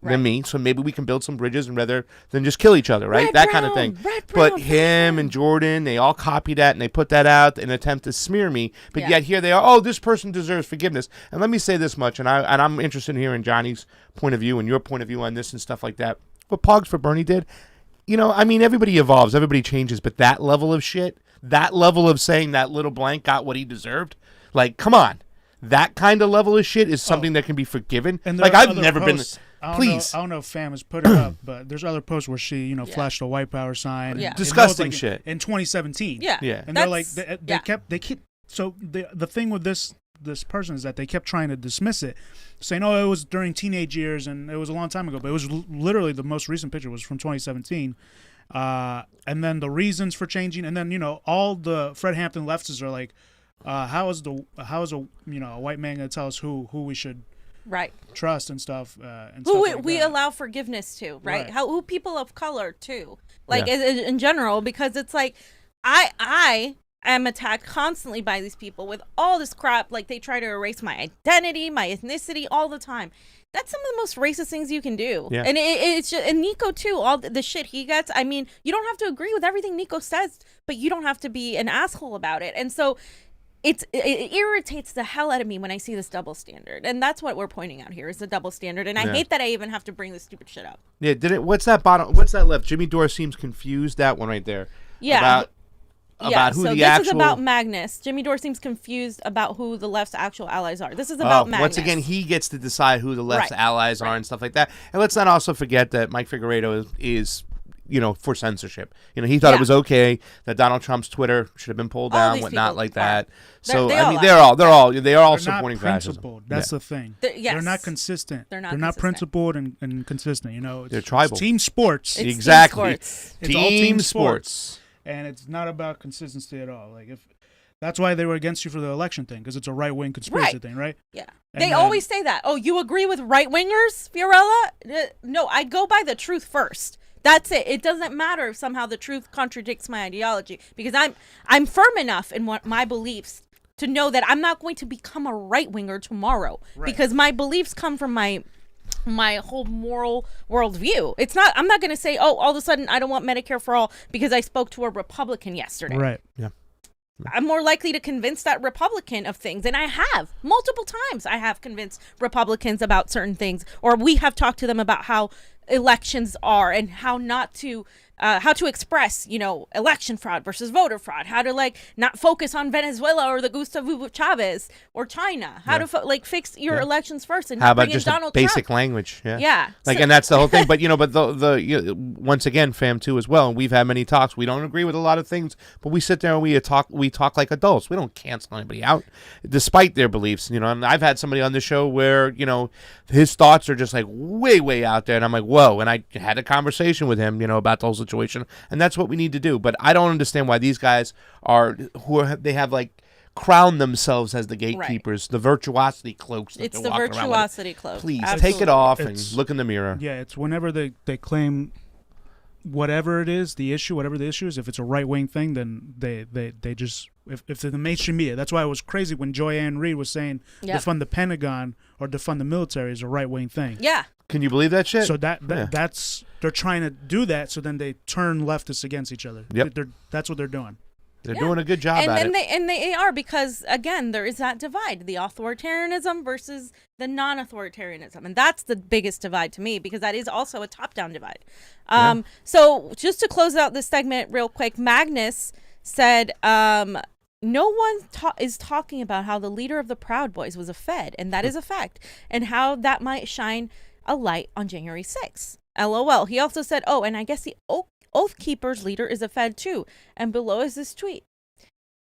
than me, so maybe we can build some bridges and rather than just kill each other, right? That kind of thing. But him and Jordan, they all copied that and they put that out in an attempt to smear me. But yet here they are. Oh, this person deserves forgiveness. And let me say this much, and I'm interested in hearing Johnny's point of view and your point of view on this and stuff like that. What Pogs for Bernie did, you know, I mean, everybody evolves, everybody changes, but that level of shit, that level of saying that little blank got what he deserved, like, come on. That kind of level of shit is something that can be forgiven. And like, I've never posts, been. Please. I don't know if Fam has put it up, but there's other posts where she, flashed a white power sign. Yeah. Disgusting shit. In 2017. Yeah. And they're like, they keep. So the thing with this person is that they kept trying to dismiss it, saying, oh, it was during teenage years and it was a long time ago. But it was literally the most recent picture was from 2017. And then the reasons for changing, and then all the Fred Hampton leftists are like, how is a white man going to tell us who we should trust and stuff? And who stuff like we that. allow forgiveness to, right? Who people of color too, like in general, because it's like I am attacked constantly by these people with all this crap. Like, they try to erase my identity, my ethnicity, all the time. That's some of the most racist things you can do. Yeah. And it's just, and Niko too, all the shit he gets. I mean, you don't have to agree with everything Niko says, but you don't have to be an asshole about it. And so it irritates the hell out of me when I see this double standard. And that's what we're pointing out here, is the double standard. And I hate that I even have to bring this stupid shit up. Yeah, what's that bottom? What's that left? Jimmy Dore seems confused. That one right there. Yeah. About who so the this actual... is about Magnus. Jimmy Dore seems confused about who the left's actual allies are. This is about Magnus. Once again, he gets to decide who the left's allies are and stuff like that. And let's not also forget that Mike Figueredo is for censorship. He thought it was okay that Donald Trump's Twitter should have been pulled down, whatnot like that. So they're all supporting fascism. That's the thing. They're not consistent. They're not principled and consistent. They're tribal. It's team sports. Exactly. It's all team sports. And it's not about consistency at all. Like, if that's why they were against you for the election thing, because it's a right-wing conspiracy thing, right? Yeah. They always say that. Oh, you agree with right-wingers, Fiorella? No, I go by the truth first. That's it. It doesn't matter if somehow the truth contradicts my ideology, because I'm firm enough in my beliefs to know that I'm not going to become a right-winger tomorrow, because my beliefs come from my whole moral worldview. I'm not going to say, oh, all of a sudden I don't want Medicare for all because I spoke to a Republican yesterday. Right. Yeah. I'm more likely to convince that Republican of things, and I have multiple times. I have convinced Republicans about certain things, or we have talked to them about how elections are and how not to express, election fraud versus voter fraud, how to not focus on Venezuela or the Gustavo Chavez or China, how to fix your elections first, and how about bring just in Donald basic Trump. Language, and that's the whole thing. But but the once again, Fam too as well. And we've had many talks. We don't agree with a lot of things, but we sit there and we talk like adults. We don't cancel anybody out, despite their beliefs. And I've had somebody on the show where his thoughts are just like way out there, and I'm like, whoa. And I had a conversation with him, about the whole situation, and that's what we need to do. But I don't understand why these guys they have crowned themselves as the gatekeepers, the virtuosity cloaks. It's the virtuosity cloak. Please Absolutely. take it off and look in the mirror. Yeah, it's whenever they claim whatever it is, whatever the issue is, if it's a right-wing thing, then they just, if they're the mainstream media. That's why it was crazy when Joy-Ann Reid was saying defund the Pentagon or defund the military is a right-wing thing. Yeah. Can you believe that shit? So that's they're trying to do that, so then they turn leftists against each other. Yep. That's what they're doing. They're doing a good job and, at and it. They are, because, again, there is that divide, the authoritarianism versus the non-authoritarianism. And that's the biggest divide to me, because that is also a top-down divide. So just to close out this segment real quick, Magnus said, no one is talking about how the leader of the Proud Boys was a Fed, and that is a fact, and how that might shine a light on January 6th. LOL. He also said, oh, and I guess the Oath Keepers leader is a Fed too. And below is this tweet.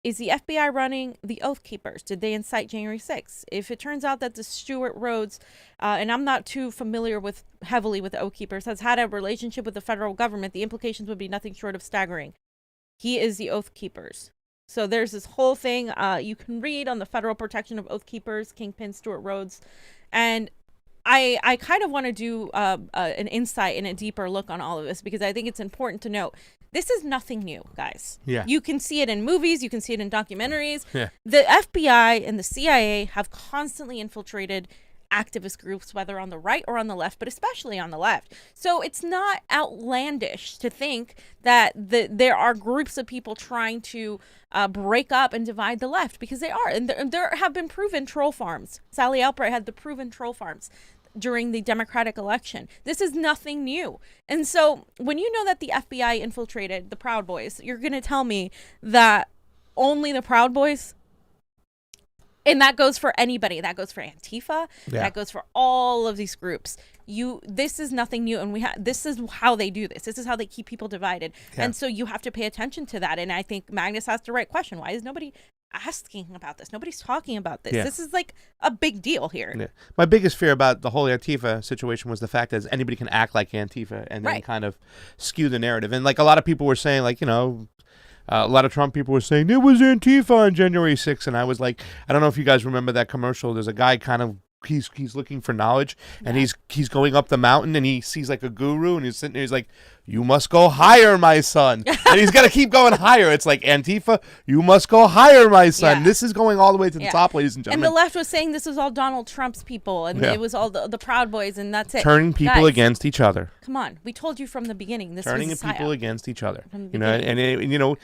Is the FBI running the Oath Keepers? Did they incite January 6th? If it turns out that the Stuart Rhodes, and I'm not too familiar heavily with the Oath Keepers, has had a relationship with the federal government, the implications would be nothing short of staggering. He is the Oath Keepers. So there's this whole thing you can read on the federal protection of Oath Keepers, Kingpin Stuart Rhodes. And I kind of want to do an insight and a deeper look on all of this, because I think it's important to note this is nothing new, guys. Yeah. You can see it in movies. You can see it in documentaries. Yeah. The FBI and the CIA have constantly infiltrated activist groups, whether on the right or on the left, but especially on the left. So it's not outlandish to think that there are groups of people trying to break up and divide the left, because they are. And there have been proven troll farms. Sally Albright had the proven troll farms during the Democratic election. This is nothing new. And so when you know that the FBI infiltrated the Proud Boys, you're going to tell me that only the Proud Boys? And that goes for anybody. That goes for Antifa. Yeah. That goes for all of these groups. This is nothing new, and this is how they do this. This is how they keep people divided. Yeah. And so you have to pay attention to that. And I think Magnus asked the right question. Why is nobody asking about this? Nobody's talking about this. Yeah. This is like a big deal here. Yeah. My biggest fear about the whole Antifa situation was the fact that anybody can act like Antifa and then kind of skew the narrative. And like a lot of people were saying, like, a lot of Trump people were saying, it was Antifa on January 6th. And I was like, I don't know if you guys remember that commercial. There's a guy kind of, he's looking for knowledge, and he's going up the mountain, and he sees like a guru, and he's sitting there, he's like, you must go higher, my son. And he's got to keep going higher. It's like, Antifa, you must go higher, my son. Yeah. This is going all the way to the top, ladies and And gentlemen. the left was saying this was all Donald Trump's people, and it was all the Proud Boys, and that's it. Turning people Guys, against each other. Come on. We told you from the beginning. This Turning was a people psyop. against each other. From the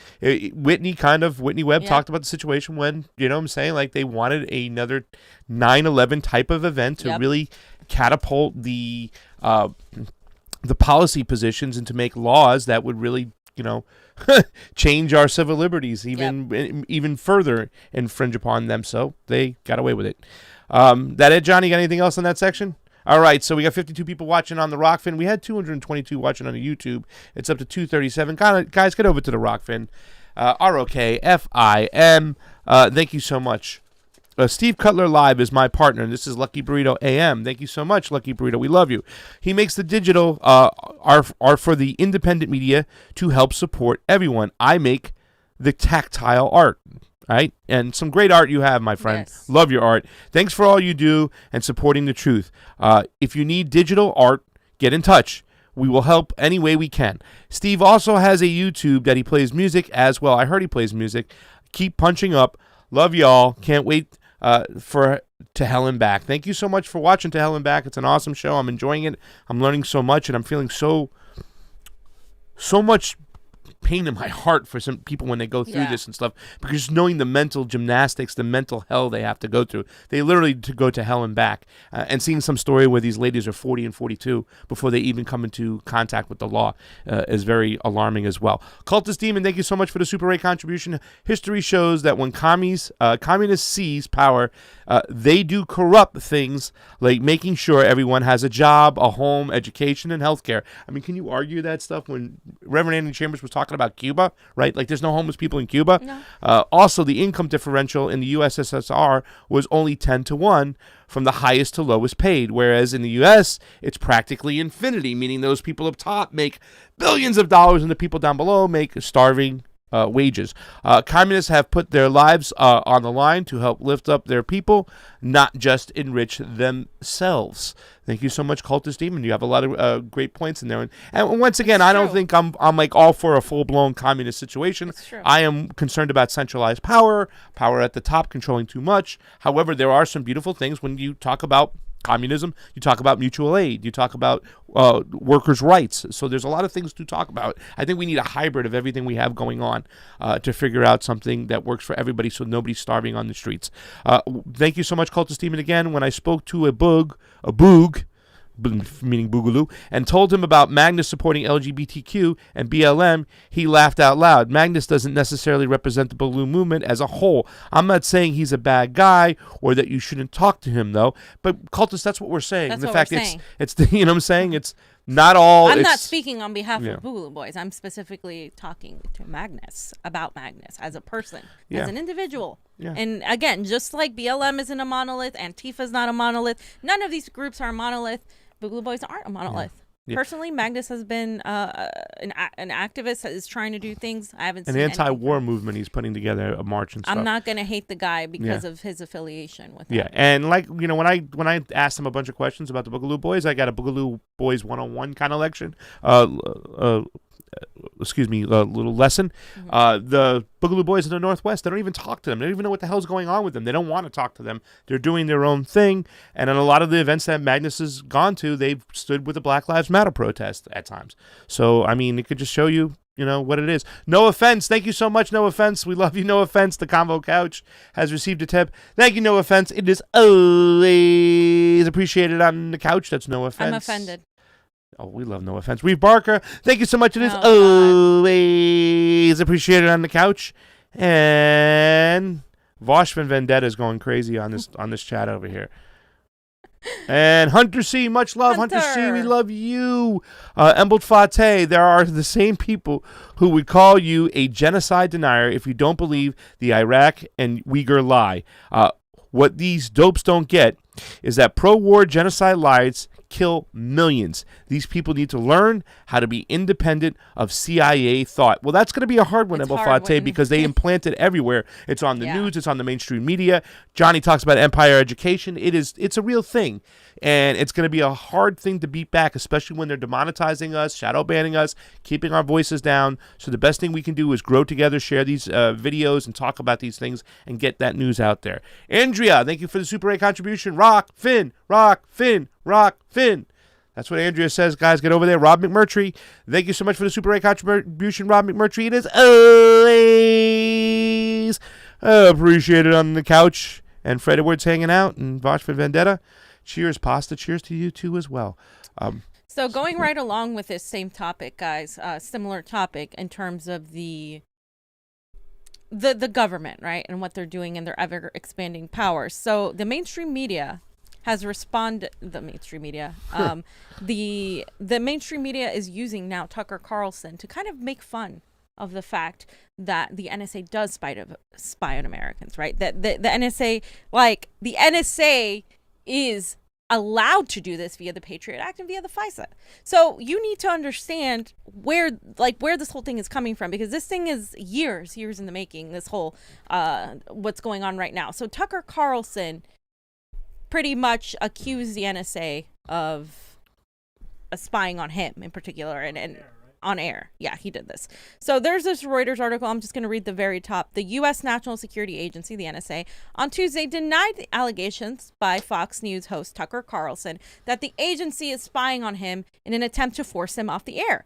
Whitney Webb talked about the situation when, I'm saying, like, they wanted another 9/11 type of event to really catapult the policy positions and to make laws that would really, change our civil liberties even further, infringe upon them. So they got away with it. That it, Johnny? Got anything else on that section? All right, so we got 52 people watching on the Rokfin. We had 222 watching on the YouTube. It's up to 237. Guys, get over to the Rokfin. ROKFIN. Thank you so much. Steve Cutler Live is my partner, and this is Lucky Burrito AM. Thank you so much, Lucky Burrito. We love you. He makes the digital are for the independent media to help support everyone. I make the tactile art. All right, and some great art you have, my friend. Yes. Love your art. Thanks for all you do and supporting the truth. If you need digital art, get in touch. We will help any way we can. Steve also has a YouTube that he plays music as well. I heard he plays music. Keep punching up. Love y'all. Can't wait for To Hell and Back. Thank you so much for watching To Hell and Back. It's an awesome show. I'm enjoying it. I'm learning so much, and I'm feeling so much pain in my heart for some people when they go through this and stuff, because just knowing the mental gymnastics, the mental hell they have to go through. They literally to go to hell and back. And seeing some story where these ladies are 40 and 42 before they even come into contact with the law is very alarming as well. Cultist Demon, thank you so much for the Super Ray contribution. History shows that when communists seize power, they do corrupt things like making sure everyone has a job, a home, education, and healthcare. I mean, can you argue that stuff when Reverend Andy Chambers was talking about Cuba, right? Like, there's no homeless people in Cuba. No. Also, the income differential in the USSR was only 10-1 from the highest to lowest paid, whereas in the U.S., it's practically infinity, meaning those people up top make billions of dollars and the people down below make starving wages. Communists have put their lives on the line to help lift up their people, not just enrich themselves. Thank you so much, Cultist Demon. You have a lot of great points in there. And once again, I don't think I'm like all for a full-blown communist situation. I am concerned about centralized power at the top controlling too much. However, there are some beautiful things when you talk about communism, you talk about mutual aid, you talk about workers' rights. So there's a lot of things to talk about. I think we need a hybrid of everything we have going on to figure out something that works for everybody so nobody's starving on the streets. Thank you so much, Cultist Demon. Again, when I spoke to a boog, meaning Boogaloo, and told him about Magnus supporting LGBTQ and BLM, he laughed out loud. Magnus doesn't necessarily represent the Balloon movement as a whole. I'm not saying he's a bad guy or that you shouldn't talk to him, though. But Cultist, that's what we're saying. That's the what fact we're saying. It's you know what I'm saying? It's not all. I'm not speaking on behalf Yeah. of Boogaloo Boys. I'm specifically talking to Magnus about Magnus as a person, Yeah. as an individual. Yeah. And again, just like BLM isn't a monolith, Antifa's not a monolith. None of these groups are a monolith. Boogaloo Boys aren't a monolith. Yeah. Personally, Magnus has been an activist that is trying to do things. I haven't An seen anti-war anything. movement. He's putting together a march and stuff. I'm not gonna hate the guy because Yeah. of his affiliation with Yeah, him. and like when I asked him a bunch of questions about the Boogaloo Boys, I got a Boogaloo Boys 101 kind of lecture. Little lesson. The Boogaloo Boys in the Northwest, they don't even talk to them. They don't even know what the hell's going on with them. They don't want to talk to them. They're doing their own thing. And in a lot of the events that Magnus has gone to, they've stood with the Black Lives Matter protest at times. So, I mean, it could just show you, what it is. No offense. Thank you so much, No Offense. We love you, No Offense. The Convo Couch has received a tip. Thank you, No Offense. It is always appreciated on the couch. That's No Offense. I'm offended. Oh, we love No Offense. Reeve Barker, thank you so much. It is Oh, always appreciated on the couch. And Voshman Vendetta is going crazy on this chat over here. And Hunter C, much love. Hunter C, we love you. Embald Fate, there are the same people who would call you a genocide denier if you don't believe the Iraq and Uyghur lie. What these dopes don't get is that pro-war genocide lies kill millions. These people need to learn how to be independent of CIA thought. Well, that's going to be a hard one, It's Embald hard Fate, when- because they implant it everywhere. It's on the Yeah. news. It's on the mainstream media. Johnny talks about empire education. It's a real thing. And it's going to be a hard thing to beat back, especially when they're demonetizing us, shadow banning us, keeping our voices down. So the best thing we can do is grow together, share these videos, and talk about these things and get that news out there. Andrea, thank you for the Super 8 contribution. Rokfin, Rokfin, Rokfin. That's what Andrea says. Guys, get over there. Rob McMurtry, thank you so much for the Super 8 contribution. Rob McMurtry, it is always appreciated on the couch. And Fred Edwards hanging out, and Vosh for Vendetta. Cheers, Pasta. Cheers to you, too, as well. So going right along with this same topic, guys, similar topic in terms of the government, right, and what they're doing and their ever expanding powers. So the mainstream media has responded. The mainstream media is using now Tucker Carlson to kind of make fun of the fact that the NSA does spy on Americans, right? That the NSA, the NSA is allowed to do this via the Patriot Act and via the FISA. So you need to understand where this whole thing is coming from, because this thing is years in the making, this whole what's going on right now. So Tucker Carlson pretty much accused the NSA of spying on him in particular, and on air. Yeah, he did this. So there's this Reuters article. I'm just going to read the very top. The U.S. National Security Agency, the NSA, on Tuesday denied the allegations by Fox News host Tucker Carlson that the agency is spying on him in an attempt to force him off the air.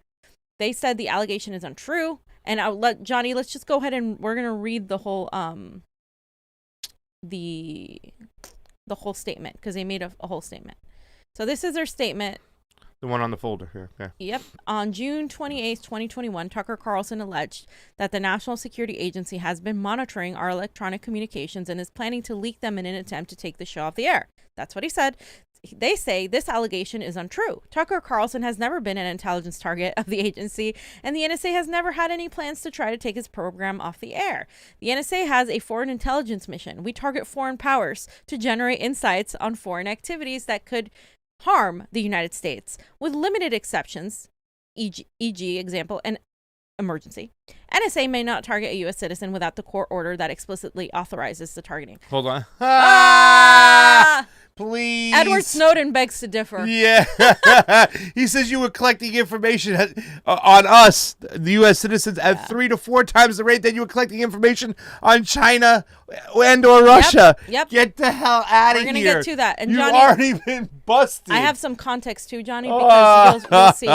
They said the allegation is untrue. And I'll let Johnny, let's just go ahead and we're going to read the whole the whole statement, because they made a whole statement. So this is their statement. The one on the folder here. Okay. Yep. On June 28th, 2021, Tucker Carlson alleged that the National Security Agency has been monitoring our electronic communications and is planning to leak them in an attempt to take the show off the air. That's what he said. They say this allegation is untrue. Tucker Carlson has never been an intelligence target of the agency, and the NSA has never had any plans to try to take his program off the air. The NSA has a foreign intelligence mission. We target foreign powers to generate insights on foreign activities that could harm the United States, with limited exceptions, e.g. example, an emergency. NSA may not target a U.S. citizen without the court order that explicitly authorizes the targeting. Hold on. Ah! Please. Edward Snowden begs to differ. Yeah. He says you were collecting information on us, the U.S. citizens, at 3 to 4 times the rate that you were collecting information on China and or Russia. Yep. Get the hell out of here. We're going to get to that. And You've Johnny, already been busted. I have some context too, Johnny, because you'll see.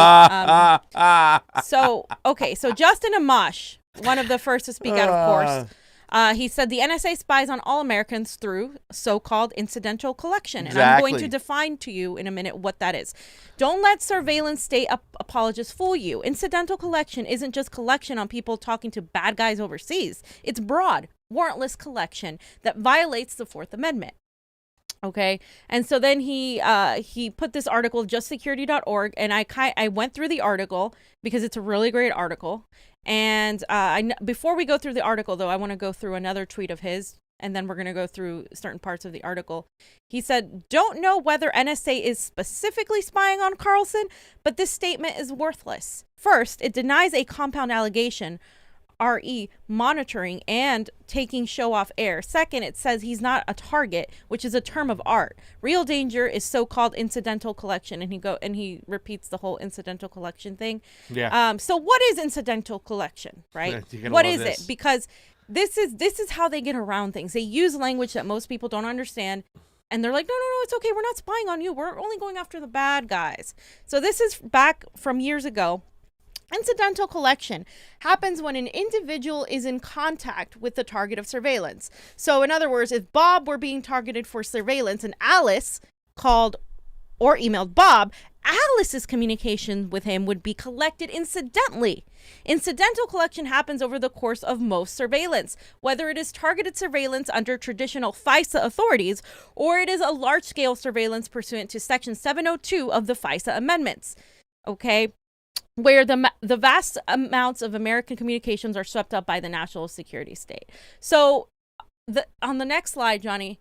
So Justin Amash, one of the first to speak out, of course. He said the NSA spies on all Americans through so-called incidental collection. And I'm going to define to you in a minute what that is. Don't let surveillance state apologists fool you. Incidental collection isn't just collection on people talking to bad guys overseas. It's broad, warrantless collection that violates the Fourth Amendment. Okay. And so then he put this article, justsecurity.org, and I went through the article because it's a really great article. And before we go through the article, though, I want to go through another tweet of his, and then we're going to go through certain parts of the article. He said, don't know whether NSA is specifically spying on Carlson, but this statement is worthless. First, it denies a compound allegation, RE, monitoring and taking show off air. Second, it says he's not a target, which is a term of art. Real danger is so-called incidental collection, and he repeats the whole incidental collection thing. Yeah. So what is incidental collection, right? What is it? Because this is how they get around things. They use language that most people don't understand. And they're like, no, it's okay. We're not spying on you. We're only going after the bad guys. So this is back from years ago. Incidental collection happens when an individual is in contact with the target of surveillance. So in other words, if Bob were being targeted for surveillance and Alice called or emailed Bob, Alice's communication with him would be collected incidentally. Incidental collection happens over the course of most surveillance, whether it is targeted surveillance under traditional FISA authorities or it is a large-scale surveillance pursuant to Section 702 of the FISA amendments. Okay? Where the vast amounts of American communications are swept up by the national security state. So on the next slide, Johnny,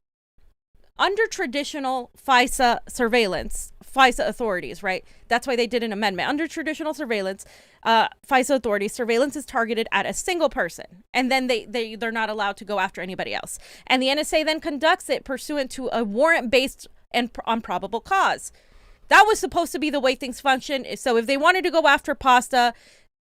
under traditional FISA surveillance, FISA authorities, right? That's why they did an amendment. Under traditional surveillance, FISA authorities, surveillance is targeted at a single person. And then they're not allowed to go after anybody else. And the NSA then conducts it pursuant to a warrant-based and on probable cause. That was supposed to be the way things function. So if they wanted to go after Pasta,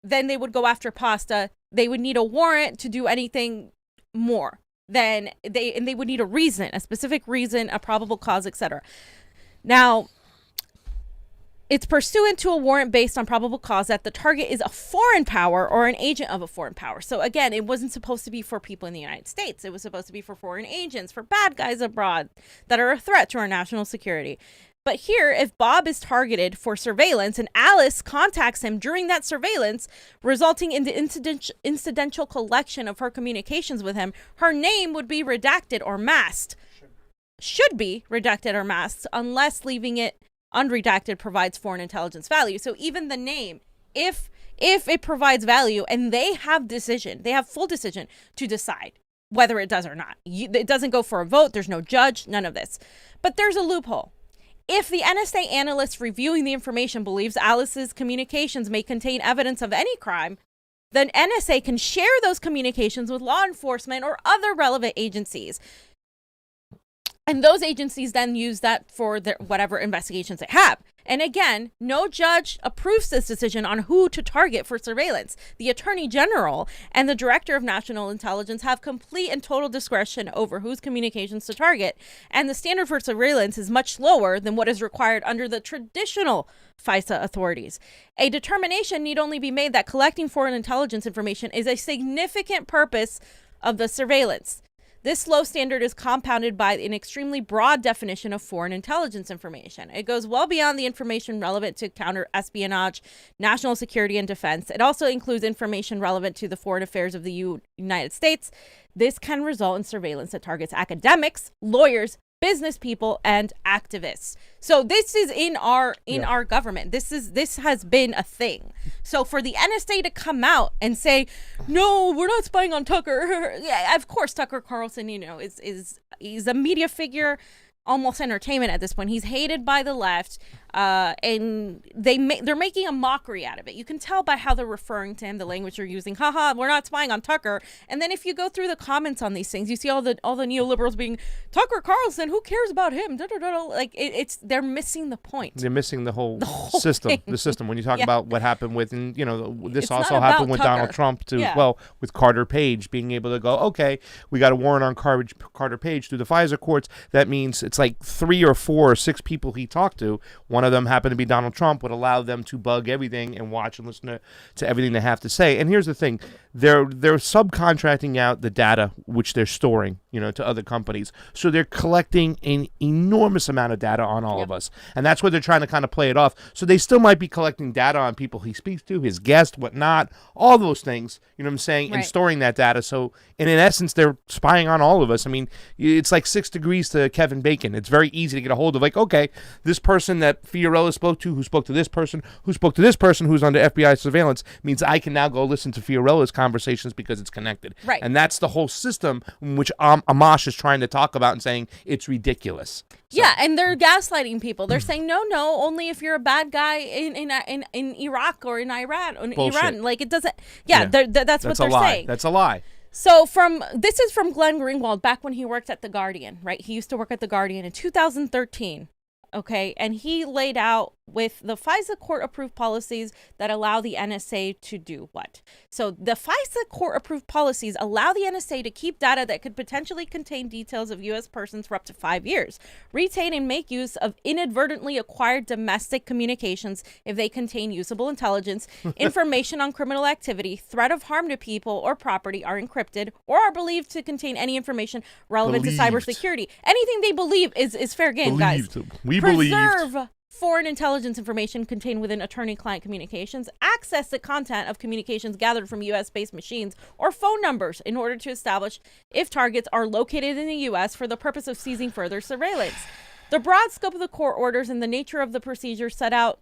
then they would go after Pasta. They would need a warrant to do anything more. Then they would need a reason, a specific reason, a probable cause, etc. Now, it's pursuant to a warrant based on probable cause that the target is a foreign power or an agent of a foreign power. So again, it wasn't supposed to be for people in the United States. It was supposed to be for foreign agents, for bad guys abroad that are a threat to our national security. But here, if Bob is targeted for surveillance and Alice contacts him during that surveillance, resulting in the incidental collection of her communications with him, her name would be redacted or masked. Should be redacted or masked, unless leaving it unredacted provides foreign intelligence value. So even the name, if it provides value, and they have full decision to decide whether it does or not. It doesn't go for a vote. There's no judge, none of this. But there's a loophole. If the NSA analyst reviewing the information believes Alice's communications may contain evidence of any crime, then NSA can share those communications with law enforcement or other relevant agencies. And those agencies then use that for their whatever investigations they have. And again, no judge approves this decision on who to target for surveillance. The Attorney General and the Director of National Intelligence have complete and total discretion over whose communications to target. And the standard for surveillance is much lower than what is required under the traditional FISA authorities. A determination need only be made that collecting foreign intelligence information is a significant purpose of the surveillance. This low standard is compounded by an extremely broad definition of foreign intelligence information. It goes well beyond the information relevant to counter-espionage, national security, and defense. It also includes information relevant to the foreign affairs of the United States. This can result in surveillance that targets academics, lawyers, business people, and activists. So this is in our government. This has been a thing. So for the NSA to come out and say, no, we're not spying on Tucker. Yeah, of course, Tucker Carlson, he's a media figure, almost entertainment at this point. He's hated by the left. and they're making a mockery out of it. You can tell by how they're referring to him, the language they're using. Haha, we're not spying on Tucker. And then if you go through the comments on these things, you see all the neoliberals being, Tucker Carlson, who cares about him? Like they're missing the point. They're missing the whole system. thing. The system. When you talk about what happened with, and this It's also not happened about with Tucker. Donald Trump too. Yeah. Well, with Carter Page being able to go, okay, we got a warrant on Carter Page through the FISA courts. That means it's like 3 or 4 or 6 people he talked to. One of them happened to be Donald Trump, would allow them to bug everything and watch and listen to everything they have to say. And here's the thing. They're subcontracting out the data which they're storing, to other companies. So they're collecting an enormous amount of data on all of us. And that's where they're trying to kind of play it off. So they still might be collecting data on people he speaks to, his guests, whatnot, all those things, you know what I'm saying, and storing that data. So in essence, they're spying on all of us. I mean, it's like 6 degrees to Kevin Bacon. It's very easy to get a hold of, like, okay, this person that Fiorella spoke to, who spoke to this person, who spoke to this person who's under FBI surveillance, means I can now go listen to Fiorella's conversations because it's connected. Right. And that's the whole system in which Amash is trying to talk about and saying it's ridiculous. So. Yeah, and they're gaslighting people. They're saying no, only if you're a bad guy in Iraq or in Iran. Iran, like it doesn't. Yeah, that's what they're saying. That's a lie. So this is from Glenn Greenwald back when he worked at The Guardian, right? He used to work at The Guardian in 2013. Okay, and he laid out with the FISA court-approved policies that allow the NSA to do what? So the FISA court-approved policies allow the NSA to keep data that could potentially contain details of U.S. persons for up to 5 years, retain and make use of inadvertently acquired domestic communications if they contain usable intelligence, information on criminal activity, threat of harm to people or property are encrypted, or are believed to contain any information relevant to cybersecurity. Anything they believe is fair game, guys. We Preserve foreign intelligence information contained within attorney-client communications, access the content of communications gathered from U.S.-based machines or phone numbers in order to establish if targets are located in the U.S. for the purpose of seizing further surveillance. The broad scope of the court orders and the nature of the procedure set out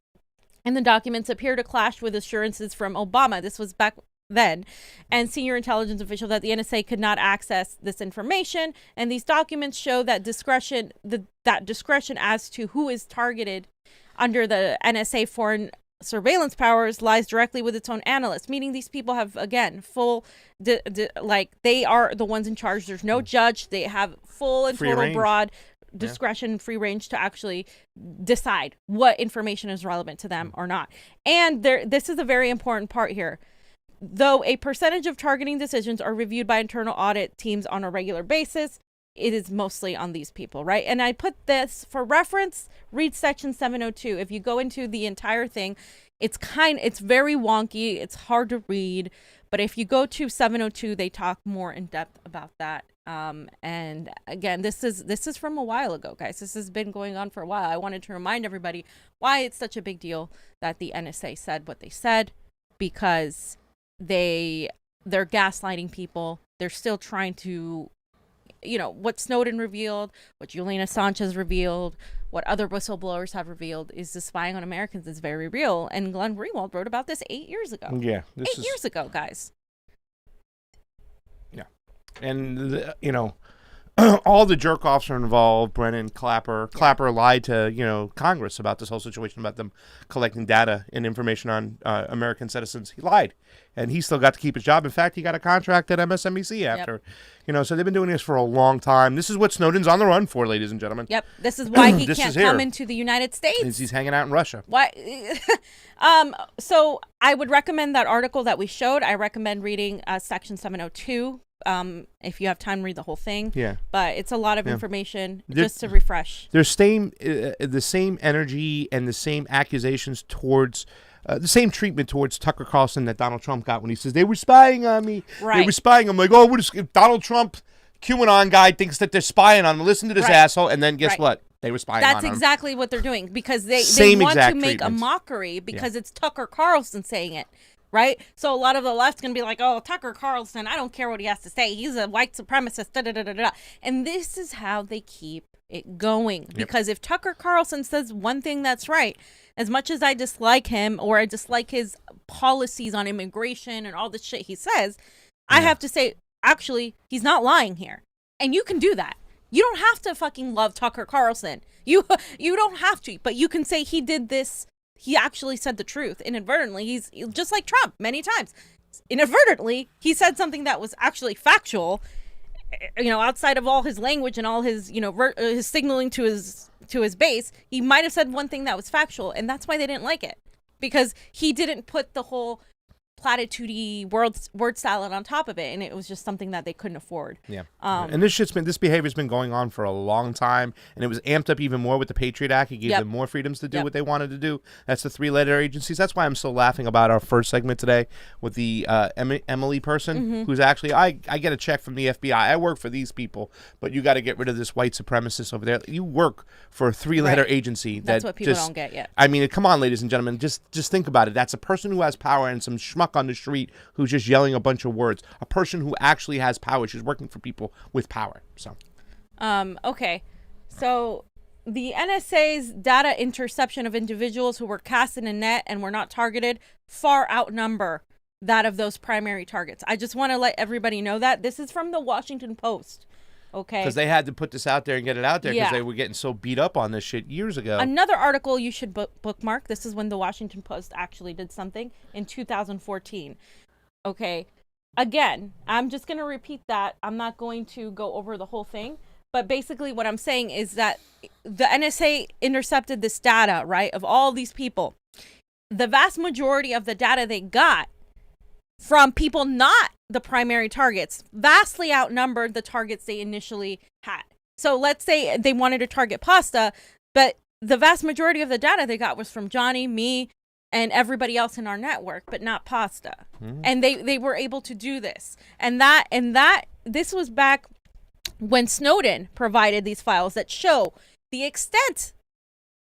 in the documents appear to clash with assurances from Obama. This was back then, and senior intelligence official that the NSA could not access this information, and these documents show that discretion as to who is targeted under the NSA foreign surveillance powers lies directly with its own analysts, meaning these people have, again, full like they are the ones in charge. There's no judge. They have full and total broad discretion, free range to actually decide what information is relevant to them or not. And this is a very important part here. Though a percentage of targeting decisions are reviewed by internal audit teams on a regular basis, it is mostly on these people, right? And I put this for reference, read section 702. If you go into the entire thing, it's very wonky. It's hard to read. But if you go to 702, they talk more in depth about that. And again, this is from a while ago, guys. This has been going on for a while. I wanted to remind everybody why it's such a big deal that the NSA said what they said, because they're gaslighting people. They're still trying to, what Snowden revealed, what Julian Assange has revealed, what other whistleblowers have revealed is the spying on Americans is very real. And Glenn Greenwald wrote about this 8 years ago. Yeah. 8 years ago, guys. Yeah. And, all the jerk-offs are involved. Brennan, Clapper. Yeah. Clapper lied to, Congress about this whole situation, about them collecting data and information on American citizens. He lied. And he still got to keep his job. In fact, he got a contract at MSNBC after. Yep. So they've been doing this for a long time. This is what Snowden's on the run for, ladies and gentlemen. Yep. This is why he can't come into the United States. He's hanging out in Russia. Why? So I would recommend that article that we showed. I recommend reading section 702. If you have time, read the whole thing. Yeah. But it's a lot of information just to refresh. There's the same energy and the same accusations towards the same treatment towards Tucker Carlson that Donald Trump got when he says they were spying on me. Right. They were spying. I'm like, oh, if Donald Trump, QAnon guy, thinks that they're spying on him. Listen to this asshole, and then guess what? They were spying on him. That's exactly what they're doing, because they want to make a mockery because it's Tucker Carlson saying it. Right? So a lot of the left's going to be like, oh, Tucker Carlson, I don't care what he has to say. He's a white supremacist. Da, da, da, da, da. And this is how they keep it going. Yep. Because if Tucker Carlson says one thing that's right, as much as I dislike him or I dislike his policies on immigration and all the shit he says, I have to say, actually, he's not lying here. And you can do that. You don't have to fucking love Tucker Carlson. You don't have to, but you can say he did this. He actually said the truth inadvertently. He's just like Trump many times. Inadvertently, he said something that was actually factual, outside of all his language and all his, his signaling to his base. He might have said one thing that was factual, and that's why they didn't like it, because he didn't put the whole platitude-y word salad on top of it, and it was just something that they couldn't afford. Yeah. And this behavior's been going on for a long time, and it was amped up even more with the Patriot Act. It gave them more freedoms to do what they wanted to do. That's the three-letter agencies. That's why I'm still laughing about our first segment today with the Emily person, who's actually, I get a check from the FBI. I work for these people, but you got to get rid of this white supremacist over there. You work for a three-letter agency. That's what people don't get yet. I mean, come on, ladies and gentlemen, just think about it. That's a person who has power and some schmuck on the street who's just yelling a bunch of words. A person who actually has power. She's working for people with power. So okay, so the NSA's data interception of individuals who were cast in a net and were not targeted far outnumber that of those primary targets. I just want to let everybody know that this is from the Washington Post. Okay, because they had to put this out there and get it out there because they were getting so beat up on this shit years ago. Another article you should bookmark. This is when the Washington Post actually did something in 2014. Okay, again, I'm just going to repeat that. I'm not going to go over the whole thing. But basically what I'm saying is that the NSA intercepted this data, right, of all these people. The vast majority of the data they got from people not the primary targets vastly outnumbered the targets they initially had. So let's say they wanted to target pasta, but the vast majority of the data they got was from Johnny, me, and everybody else in our network, but not pasta. And they were able to do this. And this was back when Snowden provided these files that show the extent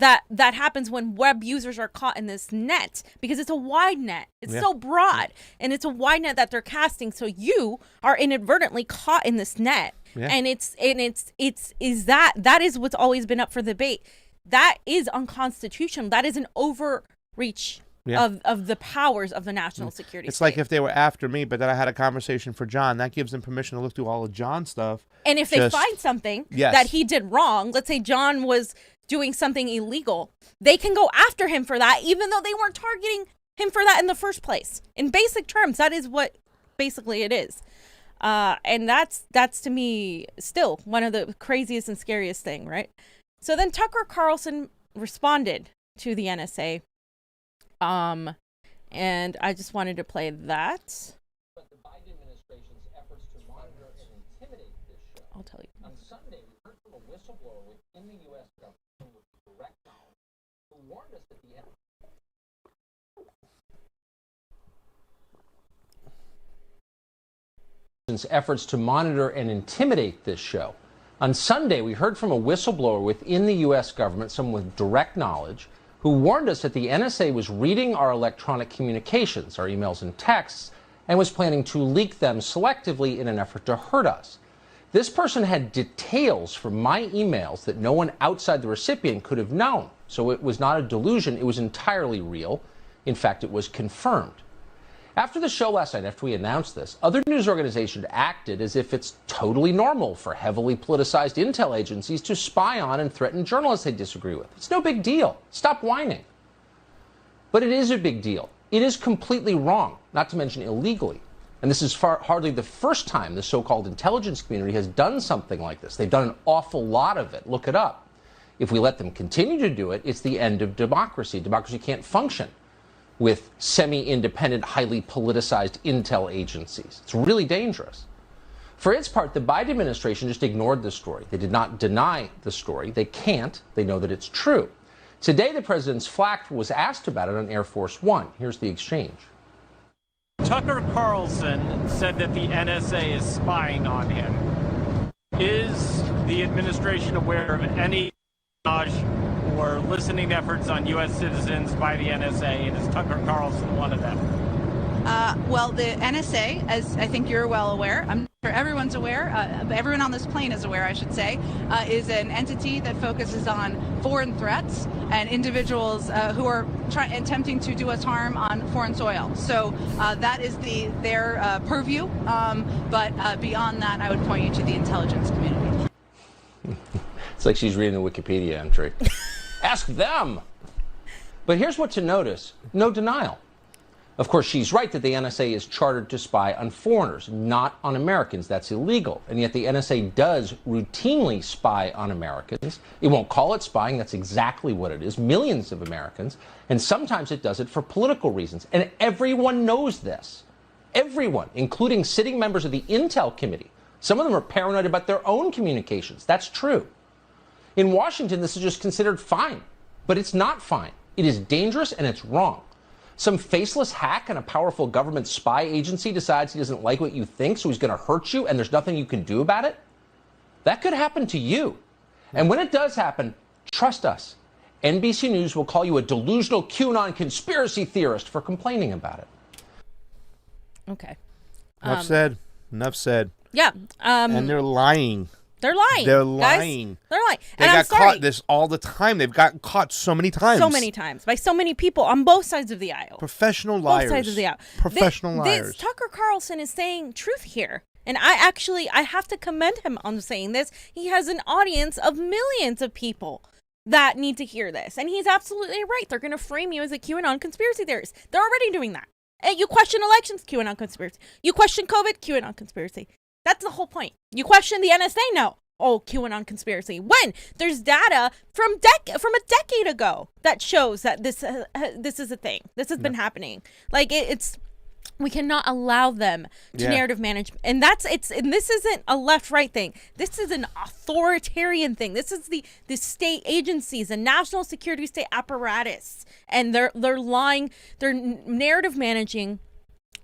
that happens when web users are caught in this net, because it's a wide net. It's so broad, and it's a wide net that they're casting. So you are inadvertently caught in this net. Yeah. And that is what's always been up for debate. That is unconstitutional. That is an overreach of the powers of the national security It's state. like if they were after me, but then I had a conversation for John. That gives them permission to look through all of John's stuff. And if they find something that he did wrong, let's say John was doing something illegal, they can go after him for that, even though they weren't targeting him for that in the first place. In basic terms, that is what basically it is. And that's to me still one of the craziest and scariest thing, right? So then Tucker Carlson responded to the NSA. And I just wanted to play that. But the Biden administration's efforts to monitor and intimidate this show. I'll tell you. On Sunday, we heard from a whistleblower within the U.S. government with direct knowledge who warned us that the efforts to monitor and intimidate this show. On Sunday, we heard from a whistleblower within the U.S. government, someone with direct knowledge, who warned us that the NSA was reading our electronic communications, our emails and texts, and was planning to leak them selectively in an effort to hurt us. This person had details from my emails that no one outside the recipient could have known. So it was not a delusion, it was entirely real. In fact, it was confirmed. After the show last night, after we announced this, other news organizations acted as if it's totally normal for heavily politicized intel agencies to spy on and threaten journalists they disagree with. It's no big deal. Stop whining. But it is a big deal. It is completely wrong, not to mention illegally. And this is hardly the first time the so-called intelligence community has done something like this. They've done an awful lot of it. Look it up. If we let them continue to do it, it's the end of democracy. Democracy can't function with semi-independent, highly politicized intel agencies. It's really dangerous. For its part, the Biden administration just ignored the story. They did not deny the story. They can't. They know that it's true. Today, the president's flak was asked about it on Air Force One. Here's the exchange. Tucker Carlson said that the NSA is spying on him. Is the administration aware of any espionage or listening efforts on U.S. citizens by the NSA, and is Tucker Carlson one of them? Well, the NSA, as I think you're well aware, I'm sure everyone's aware, everyone on this plane is aware, I should say, is an entity that focuses on foreign threats and individuals who are attempting to do us harm on foreign soil. So that is their purview, but beyond that, I would point you to the intelligence community. It's like she's reading the Wikipedia entry. Ask them. But here's what to notice. No denial. Of course, she's right that the NSA is chartered to spy on foreigners, not on Americans. That's illegal. And yet the NSA does routinely spy on Americans. It won't call it spying. That's exactly what it is. Millions of Americans. And sometimes it does it for political reasons. And everyone knows this. Everyone, including sitting members of the Intel Committee. Some of them are paranoid about their own communications. That's true. In Washington, this is just considered fine. But it's not fine. It is dangerous and it's wrong. Some faceless hack in a powerful government spy agency decides he doesn't like what you think, so he's going to hurt you, and there's nothing you can do about it? That could happen to you. And when it does happen, trust us. NBC News will call you a delusional QAnon conspiracy theorist for complaining about it. Okay. Enough said. Enough said. Yeah. And they're lying. They're lying. They're guys. lying. They're lying. They And I'm got sorry. caught this all the time. They've gotten caught so many times. So many times by so many people on both sides of the aisle. Professional liars. Both sides of the aisle. Professional liars. Tucker Carlson is saying truth here. And I have to commend him on saying this. He has an audience of millions of people that need to hear this. And he's absolutely right. They're going to frame you as a QAnon conspiracy theorist. They're already doing that. And you question elections, QAnon conspiracy. You question COVID, QAnon conspiracy. That's the whole point. You question the NSA, no. Oh, QAnon conspiracy. When there's data from a decade ago that shows that this is a thing. This has been happening. Like it's we cannot allow them to narrative manage, and this isn't a left-right thing. This is an authoritarian thing. This is the state agencies and national security state apparatus, and they're lying. They're narrative managing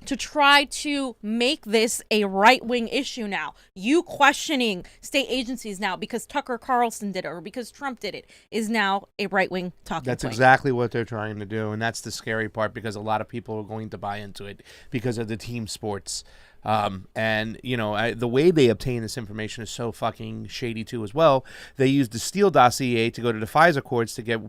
to try to make this a right-wing issue now. You questioning state agencies now because Tucker Carlson did it or because Trump did it is now a right-wing talking That's point. exactly what they're trying to do, and that's the scary part because a lot of people are going to buy into it because of the team sports. And, you know, the way they obtain this information is so fucking shady, too, as well. They used the Steele dossier to go to the FISA courts to get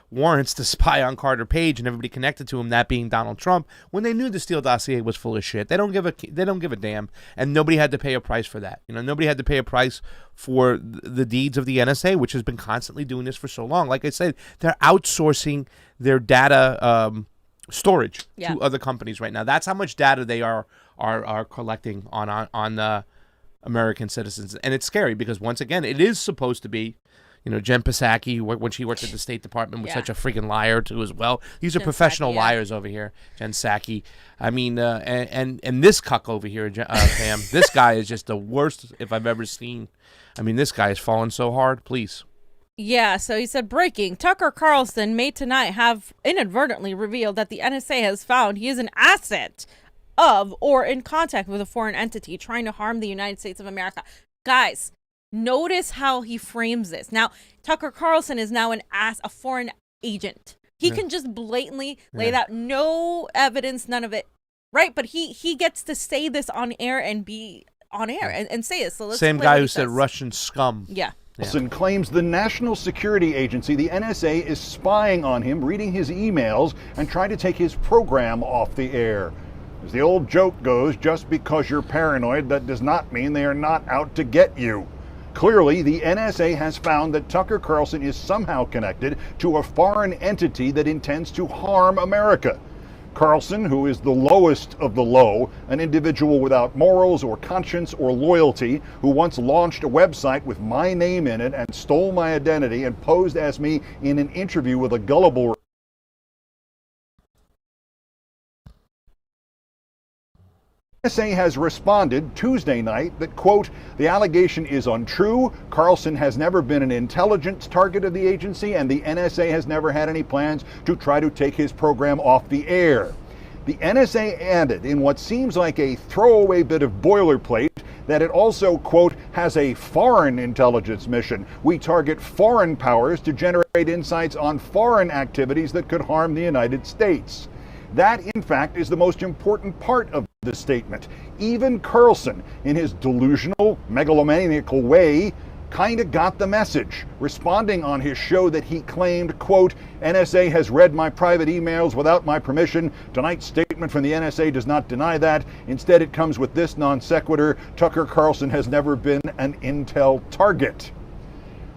warrants to spy on Carter Page and everybody connected to him, that being Donald Trump, when they knew the Steele dossier was full of shit. They don't give a damn, and nobody had to pay a price for that. You know, nobody had to pay a price for the deeds of the NSA, which has been constantly doing this for so long. Like I said, they're outsourcing their data storage to other companies right now. That's how much data they are collecting on American citizens, and it's scary because once again, it is supposed to be, you know, Jen Psaki when she worked at the State Department was such a freaking liar too as well. These are professional liars over here, Jen Psaki. I mean, and this cuck over here, Pam. This guy is just the worst if I've ever seen. I mean, this guy is falling so hard. Please. Yeah, so he said, breaking, Tucker Carlson may tonight have inadvertently revealed that the NSA has found he is an asset of or in contact with a foreign entity trying to harm the United States of America. Guys, notice how he frames this. Now, Tucker Carlson is now a foreign agent. He can just blatantly lay that, no evidence, none of it, right? But he gets to say this on air and be on air and say this. So let's Same play guy what who he said says. Russian scum. Yeah. Carlson claims the National Security Agency, the NSA, is spying on him, reading his emails, and trying to take his program off the air. As the old joke goes, just because you're paranoid, that does not mean they are not out to get you. Clearly, the NSA has found that Tucker Carlson is somehow connected to a foreign entity that intends to harm America. Carlson, who is the lowest of the low, an individual without morals or conscience or loyalty, who once launched a website with my name in it and stole my identity and posed as me in an interview with a gullible NSA has responded Tuesday night that, quote, the allegation is untrue. Carlson has never been an intelligence target of the agency, and the NSA has never had any plans to try to take his program off the air. The NSA added, in what seems like a throwaway bit of boilerplate, that it also, quote, has a foreign intelligence mission. We target foreign powers to generate insights on foreign activities that could harm the United States. That, in fact, is the most important part of the statement. Even Carlson, in his delusional, megalomaniacal way, kind of got the message, responding on his show that he claimed, quote, NSA has read my private emails without my permission. Tonight's statement from the NSA does not deny that. Instead, it comes with this non sequitur. Tucker Carlson has never been an intel target.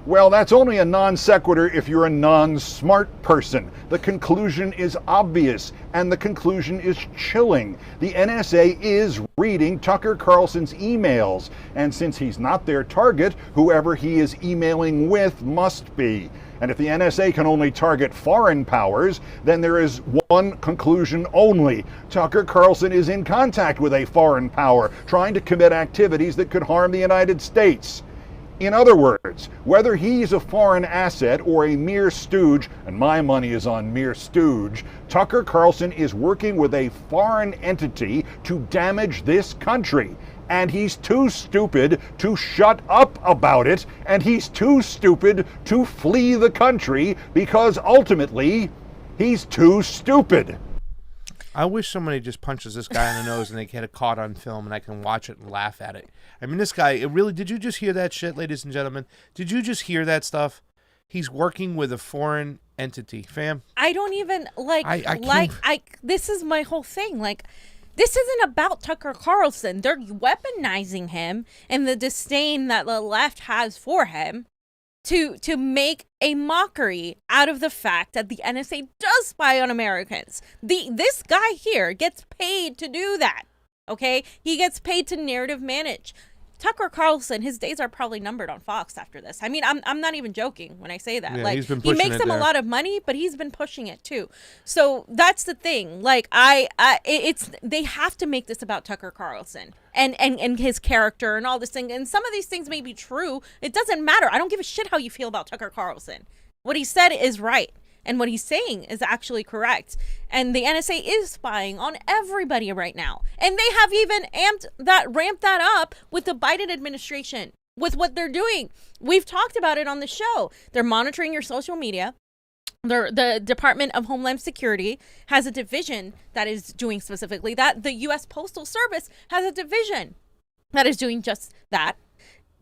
Well, that's only a non sequitur if you're a non-smart person. The conclusion is obvious, and the conclusion is chilling. The NSA is reading Tucker Carlson's emails, and since he's not their target, whoever he is emailing with must be. And if the NSA can only target foreign powers, then there is one conclusion only. Tucker Carlson is in contact with a foreign power, trying to commit activities that could harm the United States. In other words, whether he's a foreign asset or a mere stooge, and my money is on mere stooge, Tucker Carlson is working with a foreign entity to damage this country. And he's too stupid to shut up about it, and he's too stupid to flee the country because ultimately, he's too stupid. I wish somebody just punches this guy in the nose and they get it caught on film and I can watch it and laugh at it. I mean, this guy, it really, did you just hear that shit, ladies and gentlemen? Did you just hear that stuff? He's working with a foreign entity, fam. I don't even, this is my whole thing. Like, this isn't about Tucker Carlson. They're weaponizing him and the disdain that the left has for him to make a mockery out of the fact that the NSA does spy on Americans. This guy here gets paid to do that, okay? He gets paid to narrative manage. Tucker Carlson, his days are probably numbered on Fox after this. I mean, I'm not even joking when I say that. Yeah, like, he's been he pushing makes it them there. a lot of money, but he's been pushing it too. So that's the thing. Like, they have to make this about Tucker Carlson and his character and all this thing. And some of these things may be true. It doesn't matter. I don't give a shit how you feel about Tucker Carlson. What he said is right. And what he's saying is actually correct. And the NSA is spying on everybody right now. And they have even ramped that up with the Biden administration, with what they're doing. We've talked about it on the show. They're monitoring your social media. The Department of Homeland Security has a division that is doing specifically that. The U.S. Postal Service has a division that is doing just that.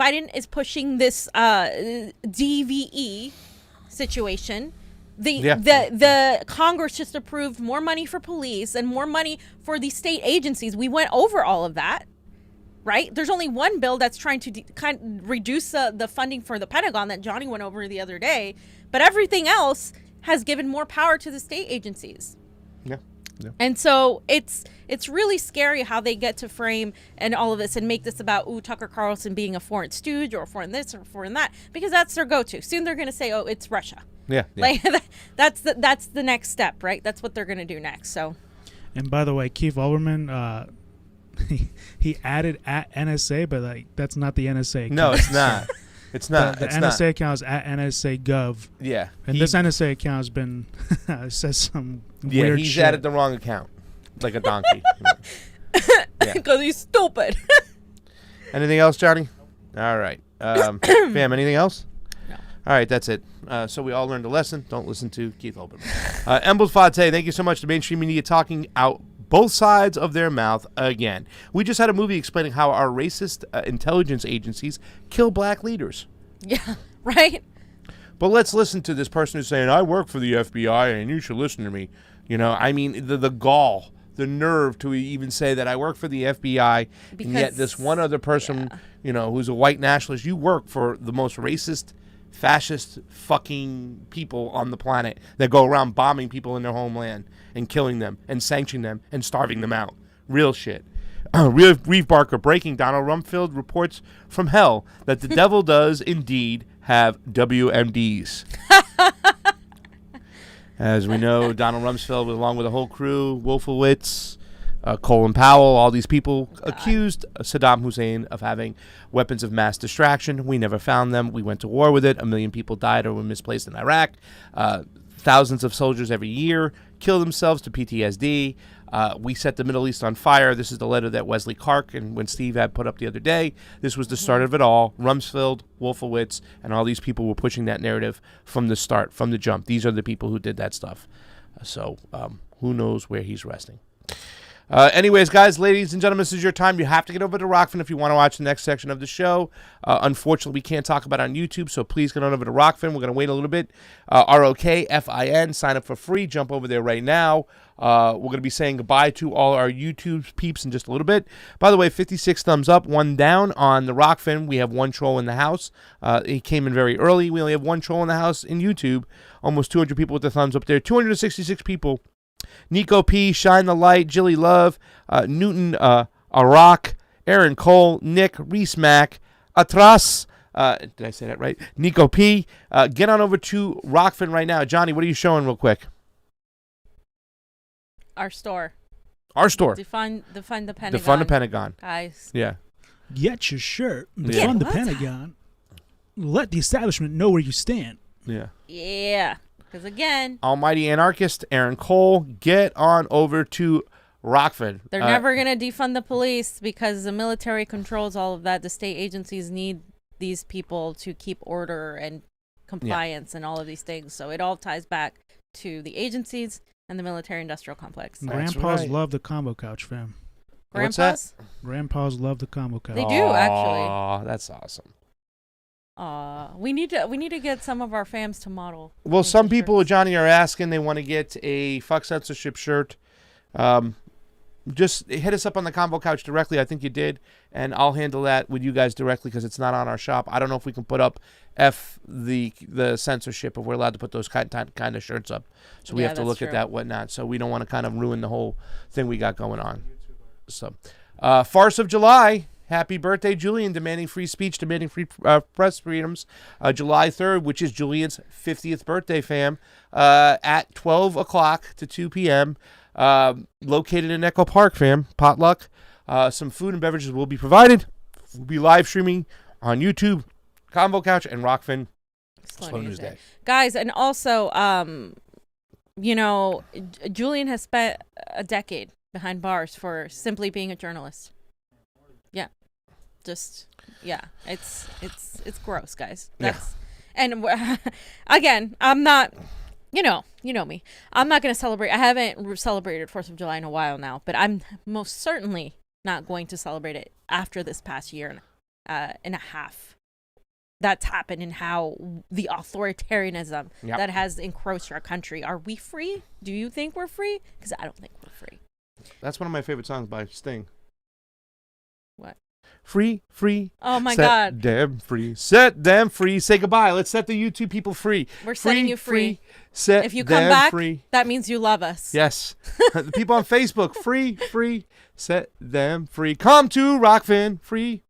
Biden is pushing this DVE situation. The Congress just approved more money for police and more money for the state agencies. We went over all of that, right? There's only one bill that's trying to reduce the funding for the Pentagon that Johnny went over the other day, but everything else has given more power to the state agencies. Yeah. And so it's really scary how they get to frame and all of this and make this about Tucker Carlson being a foreign stooge or foreign this or foreign that, because that's their go-to. Soon they're going to say, "Oh, it's Russia." Yeah. Like that's the next step, right? That's what they're going to do next. So. And by the way, Keith Olbermann, he added at NSA, but like that's not the NSA account. No, it's not. It's not. The NSA account is at NSA Gov. Yeah. And this NSA account has been says some Yeah, weird he's shit. added the wrong account. Like a donkey. Because he's stupid. Anything else, Johnny? All right. Fam, anything else? No. All right, that's it. So we all learned a lesson. Don't listen to Keith Olbermann. Embl Fate, thank you so much to mainstream media talking out both sides of their mouth again. We just had a movie explaining how our racist intelligence agencies kill black leaders. Yeah, right? But let's listen to this person who's saying, I work for the FBI and you should listen to me. You know, I mean, the gall, the nerve to even say that I work for the FBI, and yet this one other person, you know, who's a white nationalist, you work for the most racist, fascist fucking people on the planet that go around bombing people in their homeland and killing them and sanctioning them and starving them out. Real shit. Reeve Barker breaking. Donald Rumsfeld reports from hell that the devil does indeed have WMDs. As we know, Donald Rumsfeld, along with a whole crew, Wolfowitz, Colin Powell, all these people accused Saddam Hussein of having weapons of mass distraction. We never found them. We went to war with it. 1 million people died or were misplaced in Iraq. Thousands of soldiers every year kill themselves to PTSD. We set the Middle East on fire. This is the letter that Wesley Clark and when Steve had put up the other day. This was the start of it all. Rumsfeld, Wolfowitz, and all these people were pushing that narrative from the start, from the jump. These are the people who did that stuff. So who knows where he's resting. Anyways, guys, ladies and gentlemen, this is your time. You have to get over to Rokfin if you want to watch the next section of the show. Unfortunately, we can't talk about it on YouTube, so please get on over to Rokfin. We're going to wait a little bit. ROKFIN. Sign up for free. Jump over there right now. We're going to be saying goodbye to all our YouTube peeps in just a little bit. By the way, 56 thumbs up, 1 down on the Rokfin. We have 1 troll in the house. He came in very early. We only have 1 troll in the house in YouTube. Almost 200 people with the thumbs up there. 266 people. Niko P, Shine the Light, Jilly Love, Newton Arak, Aaron Cole, Nick, Reese Mack, Atras. Did I say that right? Niko P. Get on over to Rokfin right now. Johnny, what are you showing real quick? Our store. Our store. Defund the Pentagon. Defund the Pentagon. Guys. Yeah. Get your shirt. Yeah. Defund the Pentagon. Let the establishment know where you stand. Yeah. Yeah. Because again, Almighty Anarchist, Aaron Cole, get on over to Rokfin. They're never going to defund the police because the military controls all of that. The state agencies need these people to keep order and compliance and all of these things. So it all ties back to the agencies and the military-industrial complex. Grandpas love the Convo Couch, fam. What's that? Grandpas love the Convo Couch. They do, actually. Oh, that's awesome. We need to get some of our fams to model. Well, some people, Johnny, are asking they want to get a Fuck Censorship shirt. Just hit us up on the Convo Couch directly. I think you did, and I'll handle that with you guys directly because it's not on our shop. I don't know if we can put up the censorship if we're allowed to put those kind of shirts up. So we have to look at that whatnot. So we don't want to kind of ruin the whole thing we got going on. So, Farce of July. Happy birthday, Julian, demanding free speech, demanding free press freedoms. July 3rd, which is Julian's 50th birthday, fam, at 12 o'clock to 2 p.m., located in Echo Park, fam. Potluck. Some food and beverages will be provided. We'll be live streaming on YouTube, Convo Couch, and Rokfin. Slow News Day. Guys, and also, Julian has spent a decade behind bars for simply being a journalist. Yeah. It's gross, guys. And again, I'm not, you know me. I'm not going to celebrate. I haven't celebrated 4th of July in a while now, but I'm most certainly not going to celebrate it after this past year and a half that's happened and how the authoritarianism that has encroached our country. Are we free? Do you think we're free? Because I don't think we're free. That's one of my favorite songs by Sting. What? Free. Oh my set God. Set them free. Set them free. Say goodbye. Let's set the YouTube people free. We're setting you free. Set if you come them back, free. That means you love us. Yes. The people on Facebook, free. Set them free. Come to Rokfin. Free.